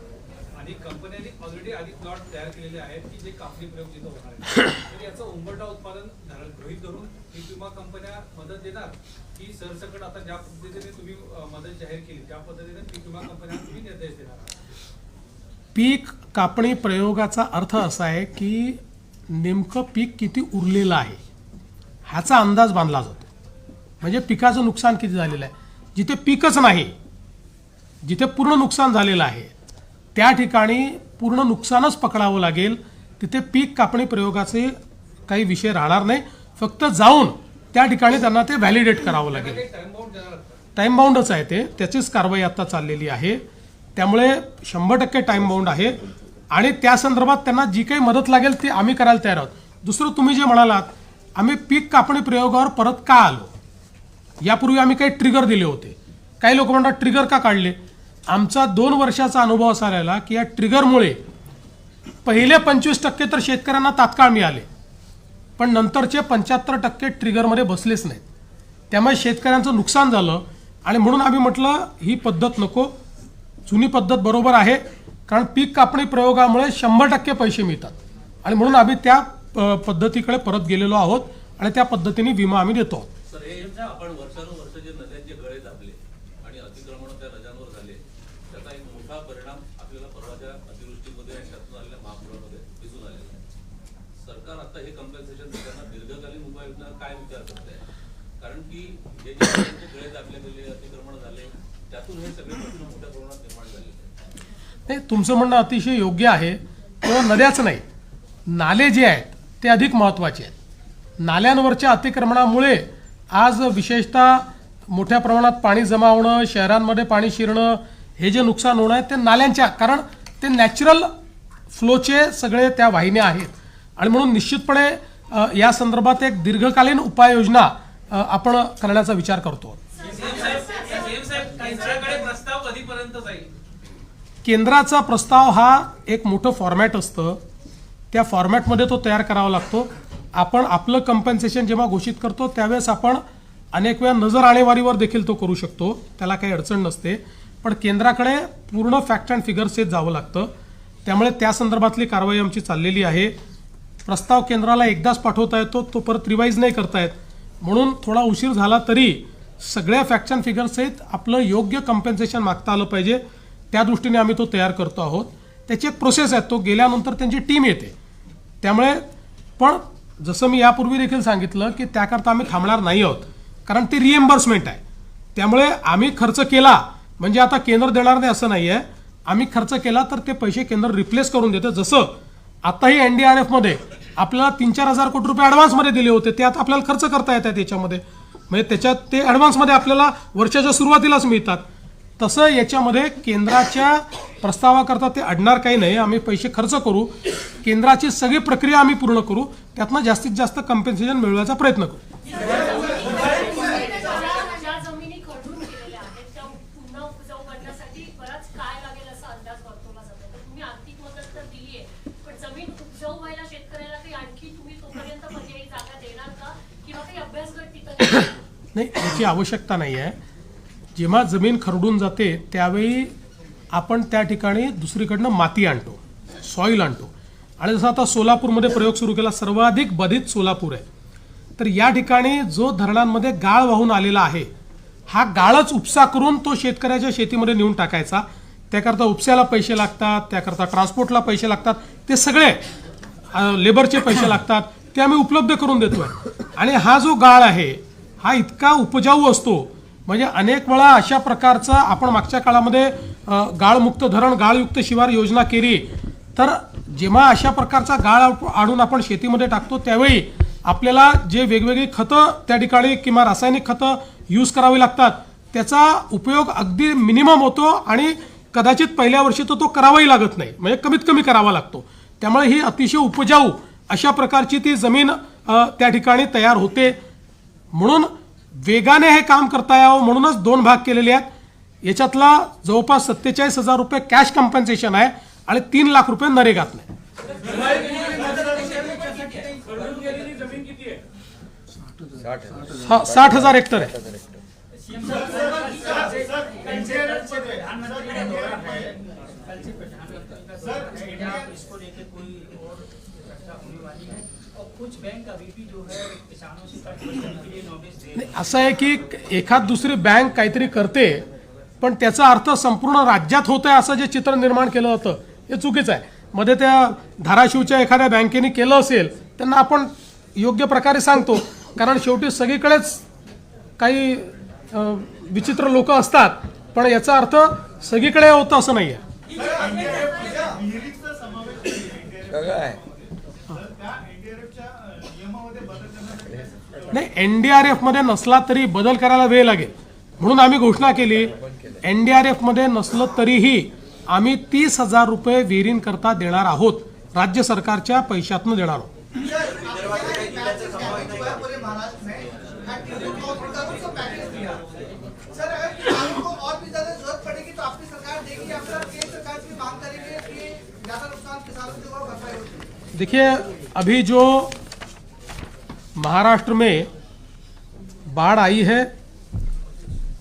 Speaker 7: आणि कंपन्यांनी ऑलरेडी आधी प्लॉट तयार केलेले आहेत की जे कापणी प्रयोग तिथं होणार आहे. तर याचं उंबरठा उत्पादन गृहीत धरून पीक विमा कंपन्या मदत देणार की सरसकट आता ज्या पद्धतीने तुम्ही मदत जाहीर केली त्या पद्धतीने पीक विमा कंपन्यांना तुम्ही निर्देश देणार?
Speaker 1: पीक कापणी प्रयोगाचा अर्थ असा आहे की नेमकं पीक किती उरलेलं आहे ह्याचा अंदाज बांधला जातो. म्हणजे पिकाचं नुकसान किती झालेलं आहे. जिथे पीकच नाही, जिथे पूर्ण नुकसान झालेलं आहे त्या ठिकाणी पूर्ण नुकसानच पकडावं लागेल. तिथे पीक कापणी प्रयोगाचे काही विषय राहणार नाही. फक्त जाऊन त्या ठिकाणी त्यांना ते व्हॅलिडेट करावं लागेल. टाईम बाउंडच आहे ते. त्याचीच कारवाई आता चाललेली आहे. त्यामुळे 100% टाईम बाउंड आहे आणि त्या संदर्भात त्यांना जी काही मदत लागेल ती आम्ही करायला तयार आहोत. दुसरं तुम्ही जे म्हणालात, आम्ही पीक कापणी प्रयोगावर परत का आलो? यापूर्वी आम्ही काही ट्रिगर दिले होते. काही लोक म्हणतात ट्रिगर का काढले? आमचा 2 वर्षाचा अनुभव असा राहिला की या ट्रिगरमुळे पहिले 25% तर शेतकऱ्यांना तात्काळ मिळाले, पण नंतरचे 75% ट्रिगरमध्ये बसलेच नाहीत. त्यामुळे शेतकऱ्यांचं नुकसान झालं आणि म्हणून आम्ही म्हटलं ही पद्धत नको, जुनी पद्धत बरोबर आहे. कारण पीक कापणी प्रयोगामुळे 100% पैसे मिळतात आणि म्हणून आम्ही त्या पद्धतीकडे परत गेलेलो आहोत आणि त्या पद्धतीने विमा आम्ही देतो आहोत.
Speaker 8: सर, हे आपण वर्षानुवर्ष जे नद्यांचे गळे दाबले आणि अतिक्रमण त्या नद्यांवर झाले, त्याचा एक मोठा परिणाम आपल्याला परवाच्या अतिवृष्टीमध्ये आणि त्यातून आलेल्या महापुरामध्ये दिसून आलेला आहे. सरकार आता हे कम्पेन्सेशन देताना दीर्घकालीन उपाययोजना काय विचार करत आहे? कारण की हे जे नद्यांचे गळे दाबले गेले, अतिक्रमण झाले, त्यातून हे सगळे प्रश्न मोठ्या प्रमाणात निर्माण झालेले आहेत.
Speaker 1: नाही, तुमचं म्हणणं अतिशय योग्य आहे. केवळ नद्याच नाही, नाले जे आहेत ते अधिक महत्त्वाचे आहेत. नाल्यांवरच्या अतिक्रमणामुळे आज विशेषतः मोठ्या प्रमाणात पाणी जमा होणं, शहरांमध्ये पाणी शिरणं, हे जे नुकसान होणं आहे ते नाल्यांच्या, कारण ते नॅचरल फ्लोचे सगळे त्या वाहिन्या आहेत आणि म्हणून निश्चितपणे या संदर्भात एक दीर्घकालीन उपाययोजना आपण करण्याचा विचार करतो.
Speaker 5: प्रस्ताव कधीपर्यंत जाईल?
Speaker 1: केंद्राचा प्रस्ताव हा एक मोठं फॉर्मॅट असतं. त्या फॉर्मॅटमध्ये तो तयार करावा लागतो. आपण आपलं कंपन्सेशन जेव्हा घोषित करतो त्यावेळेस आपण अनेक वेळा नजर आणेवारीवर देखील तो करू शकतो, त्याला काही अडचण नसते. पण केंद्राकडे पूर्ण फॅक्ट अँड फिगर्ससहित जावं लागतं. त्यामुळे त्या संदर्भातली कारवाई आमची चाललेली आहे. प्रस्ताव केंद्राला एकदाच पाठवता येतो, तो परत रिवाईज नाही करता येत. म्हणून थोडा उशीर झाला तरी सगळ्या फॅक्ट्स अँड फिगर्ससहित आपलं योग्य कंपेन्सेशन मागता आलं पाहिजे. त्या दृष्टीने आम्ही तो तयार करतो आहोत. त्याची एक प्रोसेस आहे, तो गेल्यानंतर त्यांची टीम येते. त्यामुळे पण जसं मी यापूर्वी देखील सांगितलं की त्याकरता आम्ही थांबणार नाही आहोत, कारण ती रिएम्बर्समेंट आहे. त्यामुळे आम्ही खर्च केला म्हणजे आता केंद्र देणार नाही असं नाही आहे. आम्ही खर्च केला तर ते पैसे केंद्र रिप्लेस करून देतं. जसं आताही NDRFमध्ये आपल्याला 3-4 हजार कोटी रुपये ॲडव्हान्समध्ये दिले होते, ते आता आपल्याला खर्च करता येतात याच्यामध्ये. म्हणजे त्याच्यात ते ॲडव्हान्समध्ये आपल्याला वर्षाच्या सुरुवातीलाच मिळतात. तसं याच्यामध्ये केंद्राच्या प्रस्तावाकरता ते अडणार काही नाही. आम्ही पैसे खर्च करू, केंद्राची सगळी प्रक्रिया आम्ही पूर्ण करू, त्यातनं जास्तीत जास्त कम्पेन्सेशन मिळवायचा प्रयत्न करू.
Speaker 9: ज्या जमिनी खरडून गेलेल्या आहेत त्या पुन्हा उपजाऊ करण्यासाठी बराच काळ लागेल असा अंदाज वर्तवला जातो. तर तुम्ही आर्थिक मदत तर दिली आहे, पण जमीन उपजाऊ व्हायला शेतकऱ्याला काही आणखी तुम्ही तोपर्यंत पर्यायी जागा देणार का, किंवा काही अभ्यासगट तिथं
Speaker 1: नाही, याची आवश्यकता नाही आहे. जेव्हा जमीन खरडून जाते त्यावेळी आपण त्या ठिकाणी दुसरीकडनं माती आणतो, सॉईल आणतो. आणि जसं आता सोलापूरमध्ये प्रयोग सुरू केला, सर्वाधिक बाधित सोलापूर आहे. तर या ठिकाणी जो धरणांमध्ये गाळ वाहून आलेला आहे, हा गाळच उपसा करून तो शेतकऱ्याच्या शेतीमध्ये नेऊन टाकायचा. त्याकरता उपस्याला पैसे लागतात, त्याकरता ट्रान्सपोर्टला पैसे लागतात, ते सगळे लेबरचे पैसे लागतात, ते आम्ही उपलब्ध करून देतोय. आणि हा जो गाळ आहे हा इतका उपजाऊ असतो, म्हणजे अनेक वेळा अशा प्रकारचा आपण मागच्या काळामध्ये गाळमुक्त धरण, गाळयुक्त शिवार योजना केली. तर जेव्हा अशा प्रकारचा गाळ आणून आपण शेतीमध्ये टाकतो त्यावेळी आपल्याला जे वेगवेगळी खतं त्या ठिकाणी किंवा रासायनिक खतं यूज करावी लागतात, त्याचा उपयोग अगदी मिनिमम होतो आणि कदाचित पहिल्या वर्षी तो करावाही लागत नाही, म्हणजे कमीत कमी करावा लागतो. त्यामुळे ही अतिशय उपजाऊ अशा प्रकारची ती जमीन त्या ठिकाणी तयार होते. म्हणून वेगाने हे काम करता यावं म्हणूनच 2 भाग केलेले आहेत. याच्यातला जवळपास 47,000 रुपये कॅश कम्पन्सेशन आहे आणि 3 लाख रुपये नरेगातले. 60,000 हेक्टर आहे. असं आहे की एखाद दुसरी बँक काहीतरी करते, पण त्याचा अर्थ संपूर्ण राज्यात होत आहे असं जे चित्र निर्माण केलं होतं हे चुकीचं आहे. मध्ये त्या धाराशिवच्या एखाद्या बँकेने केलं असेल त्यांना आपण योग्य प्रकारे सांगतो, कारण शेवटी सगळीकडेच काही विचित्र लोक असतात, पण याचा अर्थ सगळीकडे होतं असं नाही आहे. नाही, NDRF मध्ये नसला तरी बदल करायला वेळ लागेल म्हणून आम्ही घोषणा केली. NDRF मध्ये नसलं तरीही आम्ही 30,000 रुपये विहिरींकरता देणार आहोत, राज्य सरकारच्या पैशातून देणार आहोत. देखिए, अभी जो महाराष्ट्र में बाढ़ आई है,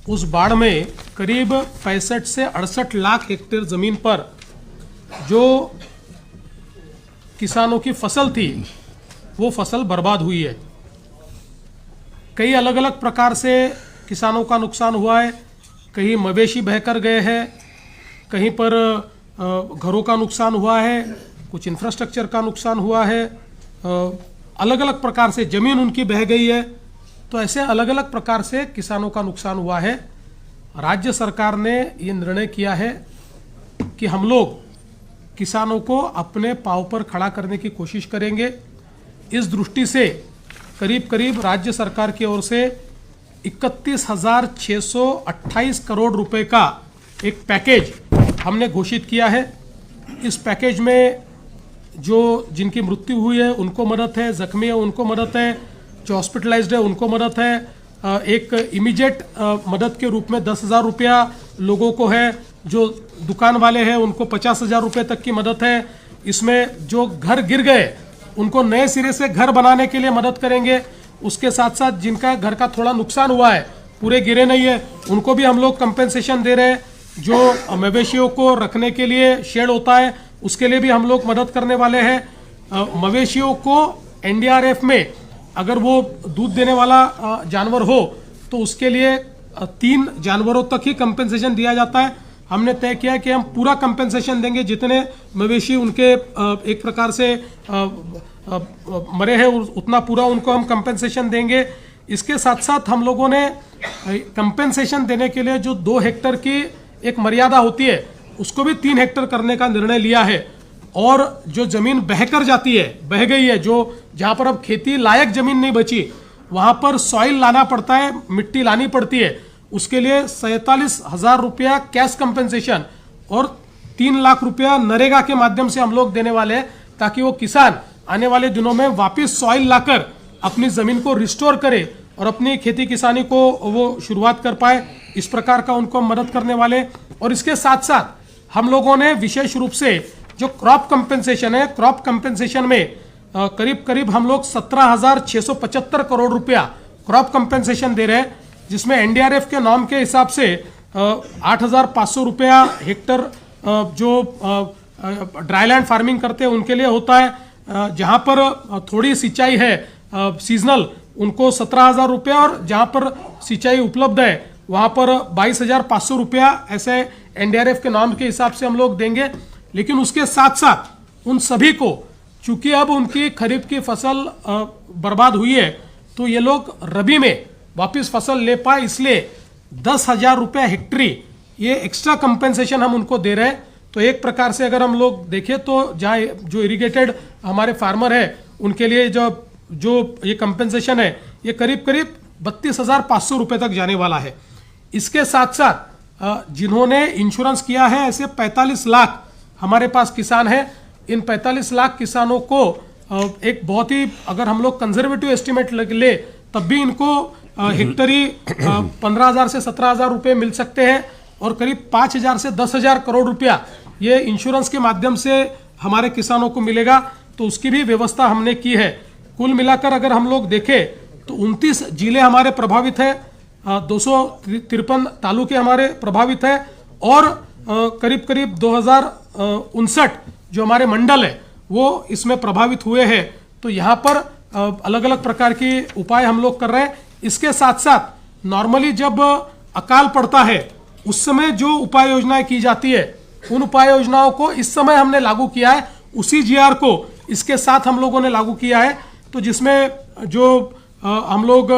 Speaker 1: उस बाढ़ में करीब 65 से 68 लाख हेक्टेयर ज़मीन पर जो किसानों की फसल थी वो फसल बर्बाद हुई है. कई अलग अलग प्रकार से किसानों का नुकसान हुआ है. कहीं मवेशी बहकर गए हैं, कहीं पर घरों का नुकसान हुआ है, कुछ इंफ्रास्ट्रक्चर का नुकसान हुआ है, अलग अलग प्रकार से ज़मीन उनकी बह गई है. तो ऐसे अलग अलग प्रकार से किसानों का नुकसान हुआ है. राज्य सरकार ने ये निर्णय किया है कि हम लोग किसानों को अपने पांव पर खड़ा करने की कोशिश करेंगे. इस दृष्टि से करीब करीब राज्य सरकार की ओर से 31,628 करोड़ रुपए का एक पैकेज हमने घोषित किया है. इस पैकेज में जो जिनकी मृत्यु हुई है उनको मदद है, जख्मी है उनको मदद है, जो हॉस्पिटलाइज्ड है उनको मदद है. एक इमीडिएट मदद के रूप में 10,000 रुपया लोगों को है. जो दुकान वाले हैं उनको 50,000 रुपये तक की मदद है. इसमें जो घर गिर गए उनको नए सिरे से घर बनाने के लिए मदद करेंगे. उसके साथ साथ जिनका घर का थोड़ा नुकसान हुआ है, पूरे गिरे नहीं है, उनको भी हम लोग कंपेंसेशन दे रहे हैं. जो मवेशियों को रखने के लिए शेड होता है उसके लिए भी हम लोग मदद करने वाले हैं. मवेशियों को NDRF में अगर वो दूध देने वाला जानवर हो तो उसके लिए 3 जानवरों तक ही कंपेंसेशन दिया जाता है. हमने तय किया कि हम पूरा कंपेंसेशन देंगे, जितने मवेशी उनके एक प्रकार से मरे हैं उतना पूरा उनको हम कंपेंसेशन देंगे. इसके साथ साथ हम लोगों ने कंपेंसेशन देने के लिए जो 2 हेक्टर की एक मर्यादा होती है उसको भी 3 हेक्टर करने का निर्णय लिया है। और जो जमीन बहकर जाती है, बह गई है, जो जहां पर अब खेती लायक जमीन नहीं बची, वहां पर सॉइल लाना पड़ता है, मिट्टी लानी पड़ती है, उसके लिए 47,000 रुपया कैश कंपेंसेशन और 3 लाख रुपया नरेगा के माध्यम से हम लोग देने वाले हैं, ताकि वो किसान आने वाले दिनों में वापस सॉइल लाकर अपनी जमीन को रिस्टोर करे और अपनी खेती किसानी को वो शुरुआत कर पाए। इस प्रकार का उनको मदद करने वाले। और इसके साथ साथ हम लोगों ने विशेष रूप से जो क्रॉप कंपेंसेशन है, क्रॉप कंपेंसेशन में करीब करीब हम लोग 17,675 करोड़ रुपया क्रॉप कंपेंसेशन दे रहे हैं, जिसमें एनडीआरएफ के नॉर्म के हिसाब से 8,500 रुपया हेक्टर जो ड्राईलैंड फार्मिंग करते हैं उनके लिए होता है। जहां पर थोड़ी सिंचाई है सीजनल, उनको 17,000 रुपया, और जहां पर सिंचाई उपलब्ध है वहां पर 22,500 रुपया ऐसे एनडीआरएफ के नॉर्म के हिसाब से हम लोग देंगे। लेकिन उसके साथ साथ उन सभी को, चूंकि अब उनकी खरीफ की फसल बर्बाद हुई है, तो ये लोग रबी में वापस फसल ले पाए, इसलिए 10,000 रुपया हेक्टरी ये एक्स्ट्रा कंपेंसेशन हम उनको दे रहे हैं। तो एक प्रकार से अगर हम लोग देखें तो जहाँ जो इरिगेटेड हमारे फार्मर है उनके लिए जो ये कंपेंसेशन है ये करीब करीब 32,500 रुपये तक जाने वाला है। इसके साथ साथ जिन्होंने इंश्योरेंस किया है, ऐसे 45 लाख हमारे पास किसान हैं। इन 45 लाख किसानों को एक बहुत ही, अगर हम लोग कंजर्वेटिव एस्टिमेट ले तब भी इनको हेक्टरी 15,000 से 17,000 रुपये मिल सकते हैं, और करीब 5,000 से 10,000 करोड़ रुपया ये इंश्योरेंस के माध्यम से हमारे किसानों को मिलेगा। तो उसकी भी व्यवस्था हमने की है। कुल मिलाकर अगर हम लोग देखें तो 29 जिले हमारे प्रभावित है, 253 तालुके हमारे प्रभावित है, और करीब करीब 2059 जो हमारे मंडल है वो इसमें प्रभावित हुए हैं। तो यहाँ पर अलग अलग प्रकार के उपाय हम लोग कर रहे हैं। इसके साथ साथ नॉर्मली जब अकाल पड़ता है उस समय जो उपाय योजनाएं की जाती है, उन उपाय योजनाओं को इस समय हमने लागू किया है, उसी जीआर को इसके साथ हम लोगों ने लागू किया है। तो जिसमें जो हम लोग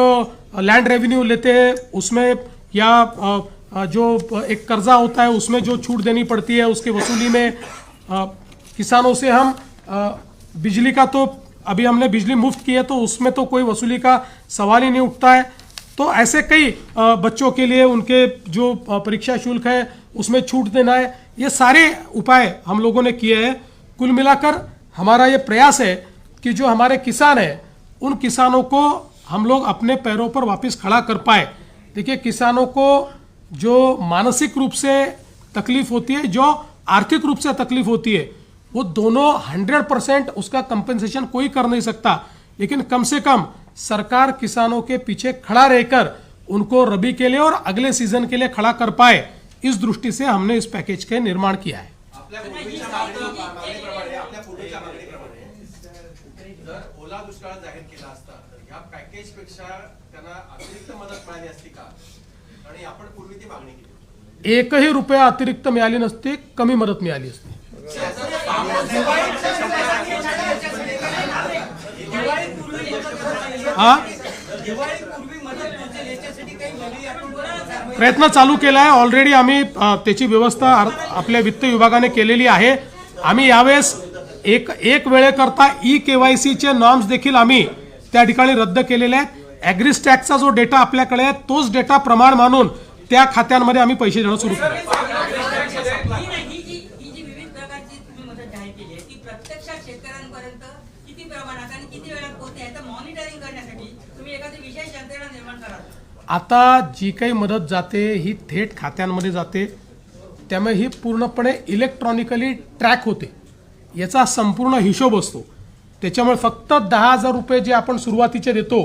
Speaker 1: लैंड रेवेन्यू लेते हैं उसमें, या जो एक कर्जा होता है उसमें जो छूट देनी पड़ती है उसकी वसूली में, किसानों से हम बिजली का, तो अभी हमने बिजली मुफ्त की है तो उसमें तो कोई वसूली का सवाल ही नहीं उठता है। तो ऐसे कई बच्चों के लिए उनके जो परीक्षा शुल्क है उसमें छूट देना है, ये सारे उपाय हम लोगों ने किए हैं। कुल मिलाकर हमारा ये प्रयास है कि जो हमारे किसान हैं उन किसानों को हम लोग अपने पैरों पर वापस खड़ा कर पाए। देखिए, किसानों को जो मानसिक रूप से तकलीफ होती है, जो आर्थिक रूप से तकलीफ होती है, वो दोनों 100% उसका कंपेंसेशन कोई कर नहीं सकता, लेकिन कम से कम सरकार किसानों के पीछे खड़ा रहकर उनको रबी के लिए और अगले सीजन के लिए खड़ा कर पाए, इस दृष्टि से हमने इस पैकेज का निर्माण किया है।
Speaker 4: आपल्या पूर्वीच्या मागणीप्रमाणे जर ओला दुष्काळ जाहीर केला असता तर ह्या पॅकेज पेक्षा त्यांना अतिरिक्त मदत मिळाली असती का? आणि आपण पूर्वी ती मागणी केली,
Speaker 1: एकही रुपया अतिरिक्त मिळाली नसती, कमी मदत मिळाली असती। हा प्रयत्न चालू केला आहे ऑलरेडी, आम्ही त्याची व्यवस्था आपल्या वित्त विभागाने केलेली आहे। आम्ही यावेळेस एक वेळेकरता KYCचे नॉर्म्स देखील आम्ही त्या ठिकाणी रद्द केलेले आहेत। ॲग्रिस्टॅकचा जो डेटा आपल्याकडे आहे तोच डेटा प्रमाण मानून त्या खात्यांमध्ये आम्ही पैसे देणं सुरू केलं। आता जी काही मदत जाते ही थेट खात्यांमध्ये जाते, त्यामुळे ही पूर्णपणे इलेक्ट्रॉनिकली ट्रॅक होते, याचा संपूर्ण हिशोब असतो। त्याच्यामुळे फक्त 10,000 रुपये जे आपण सुरुवातीचे देतो,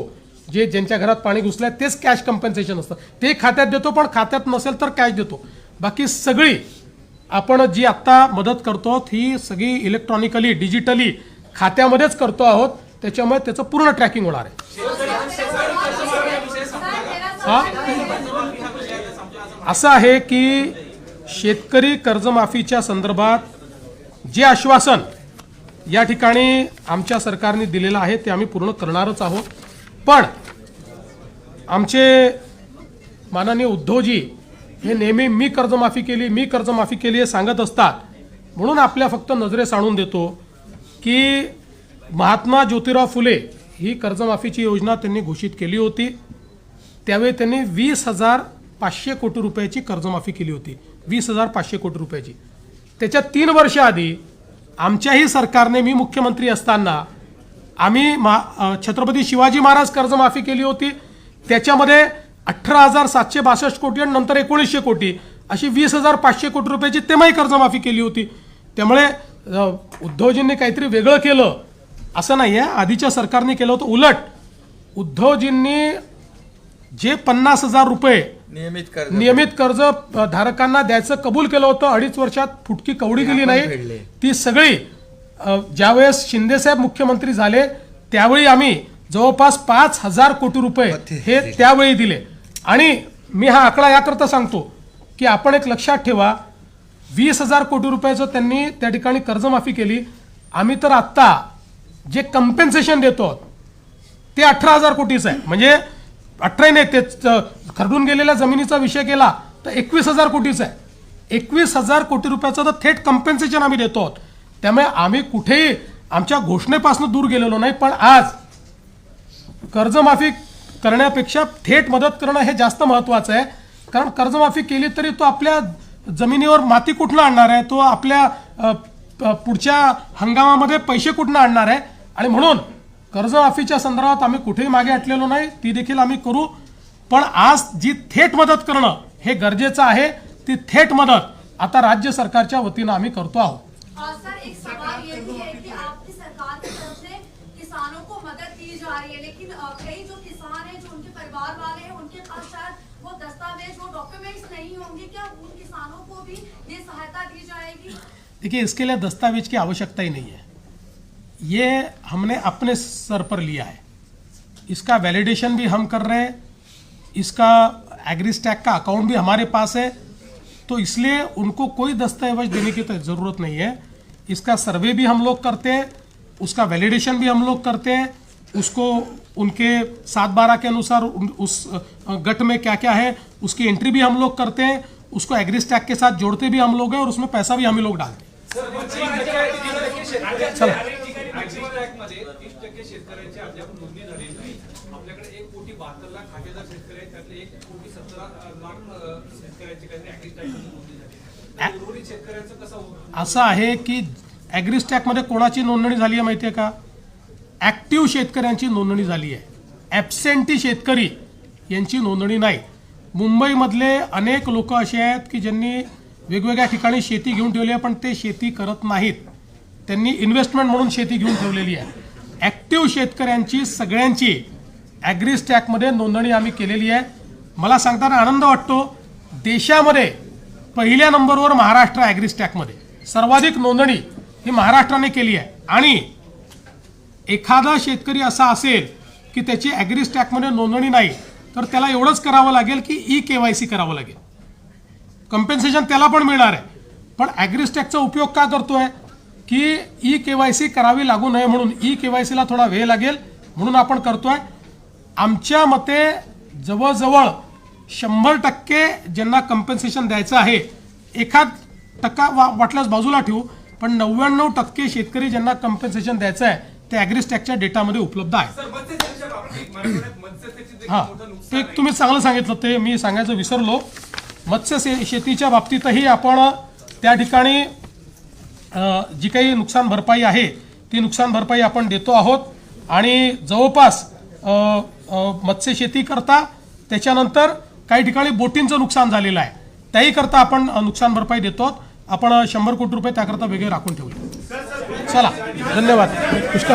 Speaker 1: जे ज्यांच्या घरात पाणी घुसलंय तेच कॅश कंपेन्सेशन असतं, ते खात्यात देतो, पण खात्यात नसेल तर कॅश देतो। बाकी सगळी आपण जी आत्ता मदत करतो ही सगळी इलेक्ट्रॉनिकली डिजिटली खात्यामध्येच करतो आहोत, त्याच्यामुळे त्याचं पूर्ण ट्रॅकिंग होणार आहे। असं आहे की शेतकरी कर्जमाफीच्या संदर्भात जे आश्वासन या ठिकाणी आमच्या सरकारने दिलेलं आहे ते आम्ही पूर्ण करणारच आहोत। पण आमचे माननीय उद्धवजी हे नेहमी मी कर्जमाफी केली हे सांगत असतात. म्हणून आपल्या फक्त नजरेस आणून देतो की महात्मा ज्योतिराव फुले ही कर्जमाफीची योजना त्यांनी घोषित केली होती. त्यावेळी त्यांनी 20,500 कोटी रुपयाची कर्जमाफी केली होती. 20,500 कोटी रुपयाची. त्याच्या 3 वर्ष आधी आमच्याही सरकारने, मी मुख्यमंत्री असताना आम्ही छत्रपती शिवाजी महाराज कर्जमाफी केली होती. त्याच्यामध्ये 18,762 कोटी आणि नंतर 1900 कोटी अशी 20,500 कोटी रुपयाची तेव्हाही कर्जमाफी केली होती. त्यामुळे उद्धवजींनी काहीतरी वेगळं केलं असं नाही आहे. आधीच्या सरकारने केलं होतं. उलट उद्धवजींनी जे 50,000 रुपये नियमित कर्ज धारकांना द्यायचं कबूल केलं होतं, 2.5 वर्षात फुटकी कवडी दिली नाही. ती सगळी ज्यावेळेस शिंदेसाहेब मुख्यमंत्री झाले त्यावेळी आम्ही जवळपास 5,000 कोटी रुपये हे त्यावेळी दिले. आणि मी हा आकडा याकरता सांगतो की आपण एक लक्षात ठेवा, 20,000 कोटी रुपयाचं त्यांनी त्या ठिकाणी कर्जमाफी केली. आम्ही तर आत्ता जे कंपेन्सेशन देतो ते 18,000 कोटीचं आहे. म्हणजे 18 नाही, ते खरडून गेलेल्या जमिनीचा विषय केला तर 21,000 कोटीचा आहे. 21,000 कोटी रुपयाचं तर थेट कंपेन्सेशन आम्ही देतो आहोत. त्यामुळे आम्ही कुठेही आमच्या घोषणेपासून दूर गेलेलो नाही. पण आज कर्जमाफी करण्यापेक्षा थेट मदत करणं हे जास्त महत्त्वाचं आहे. कारण कर्जमाफी केली तरी तो आपल्या जमिनीवर माती कुठनं आणणार आहे, तो आपल्या पुढच्या हंगामामध्ये पैसे कुठनं आणणार आहे. आणि म्हणून कर्जमाफीच्या संदर्भात आम्ही कुठेही मागे हटलेलो नाही, ती देखील आम्ही करू. पण आज जी थेट मदत करणं हे गरजेचं आहे, ती थेट मदत आता राज्य सरकारच्या वतीनं आम्ही करतो आहोत.
Speaker 10: सर, एक सवाल ये भी है कि आपकी सरकार की तरफ से किसानों को मदद दी जा रही है, लेकिन कई जो किसान हैं, जो उनके परिवार वाले हैं, उनके पास शायद वो दस्तावेज, वो डॉक्यूमेंट्स नहीं होंगे. क्या उन किसानों को भी ये सहायता दी जाएगी?
Speaker 1: देखिए, इसके लिए दस्तावेज की आवश्यकता ही नहीं है. ये हमने अपने सर पर लिया है. इसका वैलिडेशन भी हम कर रहे हैं. इसका एग्रीस्टैक का अकाउंट भी हमारे पास है. तो इसलिए उनको कोई दस्तावेज देने की ज़रूरत नहीं है. इसका सर्वे भी हम लोग करते हैं, उसका वैलिडेशन भी हम लोग करते हैं. उसको उनके 7/12 के अनुसार उस गट में क्या क्या है उसकी एंट्री भी हम लोग करते हैं. उसको एग्रीस्टैक के साथ जोड़ते भी हम लोग हैं और उसमें पैसा भी हम ही लोग डालते हैं. चला,
Speaker 7: मध्ये 30% शेतकऱ्यांची अद्याप नोंदणी झालेली नाही. आपल्याकडे 1,72,00,000 खातेदार शेतकरी आहेत, त्यातले 1,17,00,000 शेतकऱ्यांची काहीतरी ऍग्रीस्टॅकमध्ये नोंदणी झाली. उर्वरित शेतकऱ्यांचं कसं होतं?
Speaker 1: असं आहे की ॲग्रीस्टॅकमध्ये कोणाची नोंदणी झाली आहे माहिती आहे का? ॲक्टिव्ह शेतकऱ्यांची नोंदणी झाली आहे. ॲबसेंटी शेतकरी यांची नोंदणी नाही. मुंबईमधले अनेक लोक असे आहेत की ज्यांनी वेगवेगळ्या ठिकाणी शेती घेऊन ठेवली आहे, पण ते शेती करत नाहीत. त्यांनी इन्व्हेस्टमेंट म्हणून शेती घेऊन ठेवलेली आहे. ॲक्टिव्ह शेतकऱ्यांची सगळ्यांची ॲग्रीस्टॅकमध्ये नोंदणी आम्ही केलेली आहे. मला सांगताना आनंद वाटतो, देशामध्ये पहिल्या नंबरवर महाराष्ट्र ॲग्रीस्टॅकमध्ये. सर्वाधिक नोंदणी ही महाराष्ट्राने केली आहे. आणि एखादा शेतकरी असा असेल की त्याची ॲग्रीस्टॅकमध्ये नोंदणी नाही, तर त्याला एवढंच करावं लागेल की EKYC करावं लागेल. कंपेन्सेशन त्याला पण मिळणार आहे. पण ॲग्रीस्टॅकचा उपयोग का करतोय की EKYC करावी लागू नये म्हणून. EKYCला थोडा वेळ लागेल म्हणून आपण करतोय. आमच्या मते जवळजवळ 100% ज्यांना कंपेन्सेशन द्यायचं आहे, 1% वाटल्यास बाजूला ठेवू, पण 99% शेतकरी ज्यांना कंपेन्सेशन द्यायचं आहे ते ॲग्रीस्टॅकच्या डेटामध्ये उपलब्ध आहे. हां, ते तुम्ही चांगलं सांगितलं, ते मी सांगायचं विसरलो. मत्स्य शेतीच्या बाबतीतही आपण त्या ठिकाणी जी काही नुकसान भरपाई आहे ती नुकसान भरपाई आपण देतो आहोत. आणि जवळपास मत्स्य शेती करता, त्याच्यानंतर काही ठिकाणी बोटींचं नुकसान झालेलं आहे, त्याही करता आपण नुकसान भरपाई देतो. आपण 100 कोटी रुपये त्याकरता वेगळे राखून ठेवले. चला, धन्यवाद. पुष्कळ